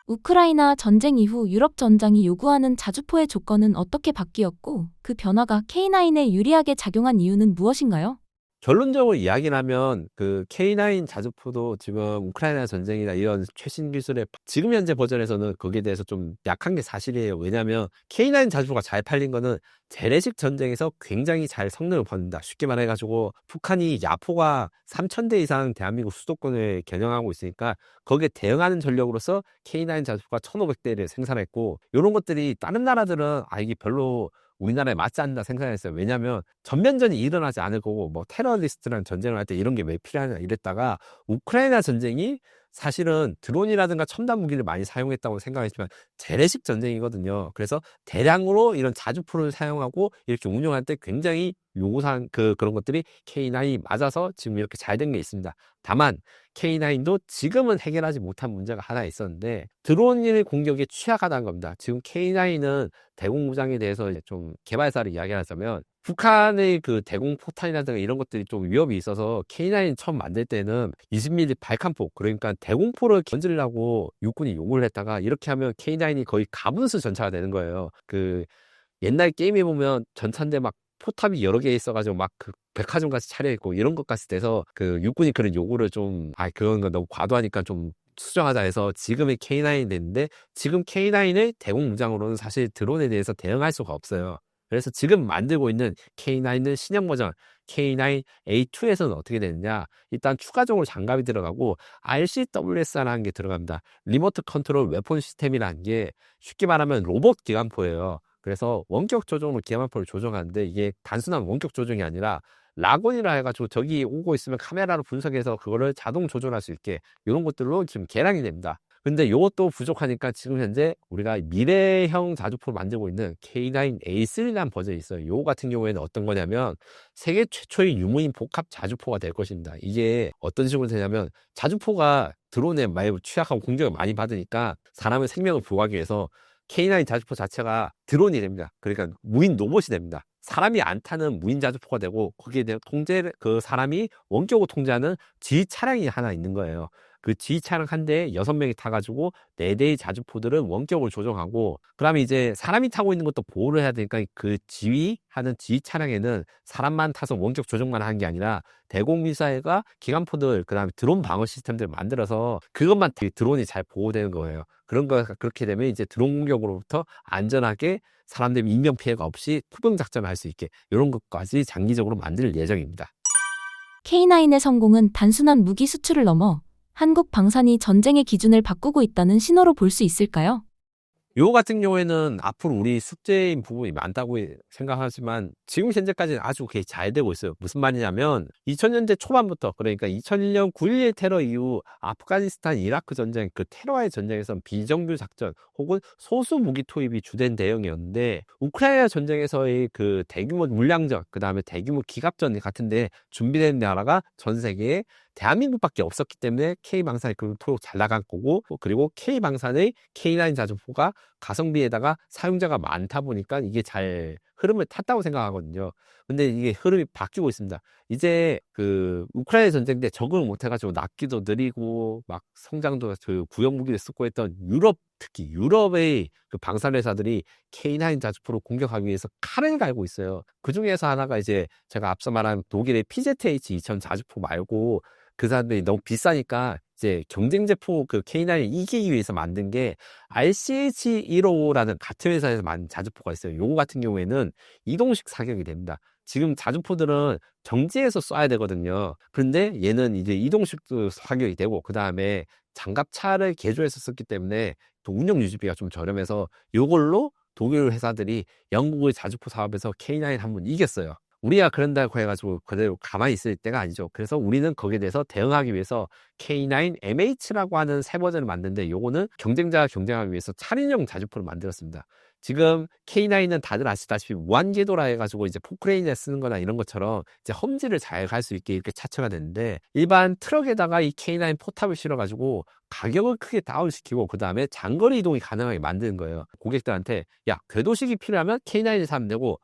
[SPEAKER 2] 우크라이나 전쟁 이후 유럽 전장이 요구하는 자주포의 조건은 어떻게 바뀌었고 그 변화가 K9에 유리하게 작용한 이유는 무엇인가요?
[SPEAKER 3] 결론적으로 이야기를 하면 그 K9 자주포도 지금 우크라이나 전쟁이나 이런 최신 기술의 지금 현재 버전에서는 거기에 대해서 좀 약한 게 사실이에요. 왜냐하면 K9 자주포가 잘 팔린 거는 재래식 전쟁에서 굉장히 잘 성능을 받는다. 쉽게 말해가지고 북한이 야포가 3,000대 이상 대한민국 수도권을 겨냥하고 있으니까 거기에 대응하는 전력으로서 K9 자주포가 1,500대를 생산했고 이런 것들이 다른 나라들은 이게 별로 우리나라에 맞지 않는다 생각했어요. 왜냐하면 전면전이 일어나지 않을 거고 뭐 테러리스트랑 전쟁을 할 때 이런 게 왜 필요하냐 이랬다가 우크라이나 전쟁이 사실은 드론이라든가 첨단 무기를 많이 사용했다고 생각했지만 재래식 전쟁이거든요. 그래서 대량으로 이런 자주포를 사용하고 이렇게 운용할 때 굉장히 요구사항 그런 것들이 K9이 맞아서 지금 이렇게 잘 된 게 있습니다. 다만 K9도 지금은 해결하지 못한 문제가 하나 있었는데 드론 공격에 취약하다는 겁니다. 지금 K9은 대공무장에 대해서 좀 개발사를 이야기하자면 북한의 그 대공 포탄이라든가 이런 것들이 좀 위협이 있어서 K9 처음 만들 때는 20mm 발칸포, 그러니까 대공포를 던지려고 육군이 요구를 했다가 이렇게 하면 K9이 거의 가분수 전차가 되는 거예요. 그 옛날 게임에 보면 전차인데 막 포탑이 여러 개 있어가지고 막 그 백화점 같이 차려있고 이런 것까지 돼서 그 육군이 그런 요구를 좀 그런 거 너무 과도하니까 좀 수정하자 해서 지금의 K9이 됐는데 지금 K9의 대공무장으로는 사실 드론에 대해서 대응할 수가 없어요. 그래서 지금 만들고 있는 K9은 신형 버전 K9A2에서는 어떻게 되느냐, 일단 추가적으로 장갑이 들어가고 RCWS라는 게 들어갑니다. 리모트 컨트롤 웨폰 시스템이라는 게 쉽게 말하면 로봇 기관포예요. 그래서 원격 조종으로 기관포를 조종하는데 이게 단순한 원격 조종이 아니라 락온이라 해가지고 저기 오고 있으면 카메라로 분석해서 그거를 자동 조절할 수 있게 이런 것들로 지금 개량이 됩니다. 근데 이것도 부족하니까 지금 현재 우리가 미래형 자주포를 만들고 있는 K9A3라는 버전이 있어요. 이거 같은 경우에는 어떤 거냐면 세계 최초의 유무인 복합 자주포가 될 것입니다. 이게 어떤 식으로 되냐면 자주포가 드론에 많이 취약하고 공격을 많이 받으니까 사람의 생명을 보호하기 위해서 K9 자주포 자체가 드론이 됩니다. 그러니까 무인 로봇이 됩니다. 사람이 안 타는 무인 자주포가 되고 거기에 대한 그 사람이 원격으로 통제하는 지휘 차량이 하나 있는 거예요. 그 지휘 차량 한 대에 6명이 타가지고 4대의 자주포들은 원격으로 조종하고, 그다음에 이제 사람이 타고 있는 것도 보호를 해야 되니까 그 지휘하는 지휘 차량에는 사람만 타서 원격 조종만 하는 게 아니라 대공미사일과 기관포들, 그다음에 드론 방어 시스템들을 만들어서 그것만 드론이 잘 보호되는 거예요. 그런 거가 그렇게 되면 이제 드론 공격으로부터 안전하게 사람들 인명 피해가 없이 투병 작전을 할 수 있게 이런 것까지 장기적으로 만들 예정입니다.
[SPEAKER 2] K9의 성공은 단순한 무기 수출을 넘어 한국 방산이 전쟁의 기준을 바꾸고 있다는 신호로 볼 수 있을까요?
[SPEAKER 3] 요 같은 경우에는 앞으로 우리 숙제인 부분이 많다고 생각하지만 지금 현재까지는 아주 그게 잘 되고 있어요. 무슨 말이냐면 2000년대 초반부터, 그러니까 2001년 9.11 테러 이후 아프가니스탄 이라크 전쟁, 그 테러와의 전쟁에서는 비정규 작전 혹은 소수 무기 투입이 주된 대응이었는데 우크라이나 전쟁에서의 그 대규모 물량전, 그 다음에 대규모 기갑전 같은데 준비된 나라가 전 세계에 대한민국밖에 없었기 때문에 K방산이 그토록 잘 나간 거고, 그리고 K방산의 K9 자주포가 가성비에다가 사용자가 많다 보니까 이게 잘 흐름을 탔다고 생각하거든요. 근데 이게 흐름이 바뀌고 있습니다. 이제 그 우크라이나 전쟁 때 적응을 못해가지고 낫기도 느리고 막 성장도 그 구형 무기를 쓰고 했던 유럽, 특히 유럽의 그 방산회사들이 K9 자주포를 공격하기 위해서 칼을 갈고 있어요. 그 중에서 하나가 이제 제가 앞서 말한 독일의 PZH-2000 자주포 말고 그 사람들이 너무 비싸니까 이제 경쟁 제품 그 K9을 이기기 위해서 만든 게 RCH155라는 같은 회사에서 만든 자주포가 있어요. 요거 같은 경우에는 이동식 사격이 됩니다. 지금 자주포들은 정지해서 쏴야 되거든요. 그런데 얘는 이제 이동식도 사격이 되고, 그 다음에 장갑차를 개조해서 썼기 때문에 또 운영 유지비가 좀 저렴해서 요걸로 독일 회사들이 영국의 자주포 사업에서 K9 한번 이겼어요. 우리가 그런다고 해가지고 그대로 가만히 있을 때가 아니죠. 그래서 우리는 거기에 대해서 대응하기 위해서 K9 MH라고 하는 새 버전을 만드는데, 요거는 경쟁자가 경쟁하기 위해서 차량용 자주포를 만들었습니다. 지금 K9은 다들 아시다시피 무한궤도라 해가지고 이제 포크레인에 쓰는 거나 이런 것처럼 이제 험지를 잘 갈 수 있게 이렇게 차체가 되는데, 일반 트럭에다가 이 K9 포탑을 실어가지고 가격을 크게 다운시키고 그 다음에 장거리 이동이 가능하게 만드는 거예요. 고객들한테 야, 궤도식이 필요하면 K9을 사면 되고,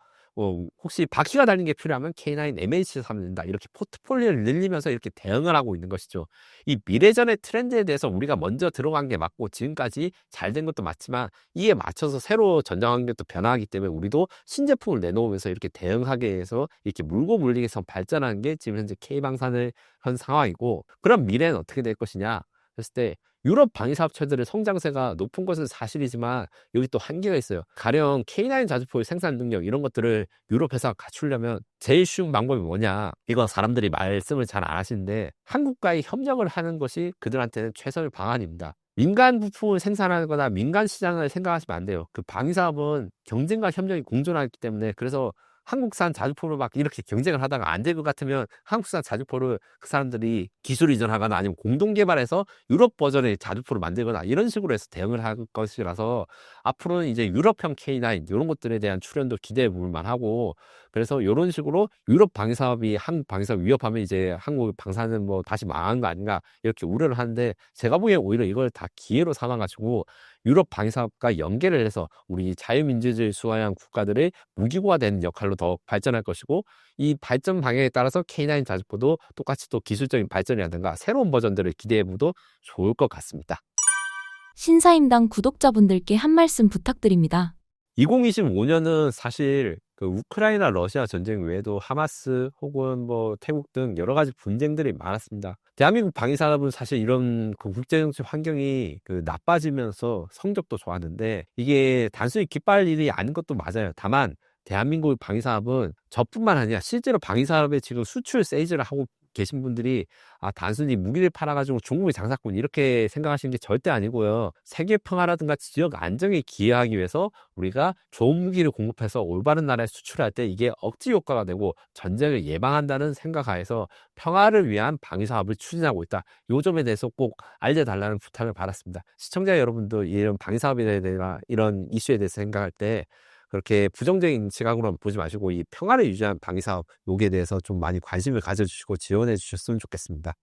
[SPEAKER 3] 혹시 바퀴가 달린 게 필요하면 K9 MH를 사면 된다. 이렇게 포트폴리오를 늘리면서 이렇게 대응을 하고 있는 것이죠. 이 미래전의 트렌드에 대해서 우리가 먼저 들어간 게 맞고, 지금까지 잘 된 것도 맞지만 이에 맞춰서 새로 전장 환경도 변화하기 때문에 우리도 신제품을 내놓으면서 이렇게 대응하게 해서 이렇게 물고 물리해서 발전하는 게 지금 현재 K방산의 현 상황이고, 그럼 미래는 어떻게 될 것이냐 했을 때, 유럽 방위사업체들의 성장세가 높은 것은 사실이지만 여기 또 한계가 있어요. 가령 K9 자주포의 생산 능력 이런 것들을 유럽 회사가 갖추려면 제일 쉬운 방법이 뭐냐, 이거 사람들이 말씀을 잘 안 하시는데 한국과의 협력을 하는 것이 그들한테는 최선의 방안입니다. 민간 부품을 생산하거나 민간 시장을 생각하시면 안 돼요. 그 방위사업은 경쟁과 협력이 공존하기 때문에, 그래서 한국산 자주포를 막 이렇게 경쟁을 하다가 안 될 것 같으면 한국산 자주포를 그 사람들이 기술 이전하거나 아니면 공동 개발해서 유럽 버전의 자주포를 만들거나 이런 식으로 해서 대응을 할 것이라서, 앞으로는 이제 유럽형 K9 이런 것들에 대한 출현도 기대해 볼 만하고, 그래서 이런 식으로 유럽 방위사업이 한국 방위사업 위협하면 이제 한국 방사는 뭐 다시 망한 거 아닌가 이렇게 우려를 하는데, 제가 보기엔 오히려 이걸 다 기회로 삼아가지고 유럽 방위사업과 연계를 해서 우리 자유민주주의 수호하는 국가들의 무기고가 되는 역할로 더 발전할 것이고, 이 발전 방향에 따라서 K9 자주포도 똑같이 또 기술적인 발전이라든가 새로운 버전들을 기대해봐도 좋을 것 같습니다.
[SPEAKER 2] 신사임당 구독자분들께 한 말씀 부탁드립니다.
[SPEAKER 3] 2025년은 사실 그 우크라이나 러시아 전쟁 외에도 하마스 혹은 뭐 태국 등 여러 가지 분쟁들이 많았습니다. 대한민국 방위산업은 사실 이런 그 국제정치 환경이 그 나빠지면서 성적도 좋았는데, 이게 단순히 기뻐할 일이 아닌 것도 맞아요. 다만 대한민국 방위산업은 저뿐만 아니라 실제로 방위산업에 지금 수출 세이즈를 하고 계신 분들이 단순히 무기를 팔아가지고 중국의 장사꾼 이렇게 생각하시는 게 절대 아니고요. 세계 평화라든가 지역 안정에 기여하기 위해서 우리가 좋은 무기를 공급해서 올바른 나라에 수출할 때 이게 억지 효과가 되고 전쟁을 예방한다는 생각하에서 평화를 위한 방위사업을 추진하고 있다. 이 점에 대해서 꼭 알려달라는 부탁을 받았습니다. 시청자 여러분도 이런 방위사업에 대한 이런 이슈에 대해서 생각할 때 그렇게 부정적인 시각으로만 보지 마시고 이 평화를 유지한 방위사업 여기에 대해서 좀 많이 관심을 가져주시고 지원해 주셨으면 좋겠습니다.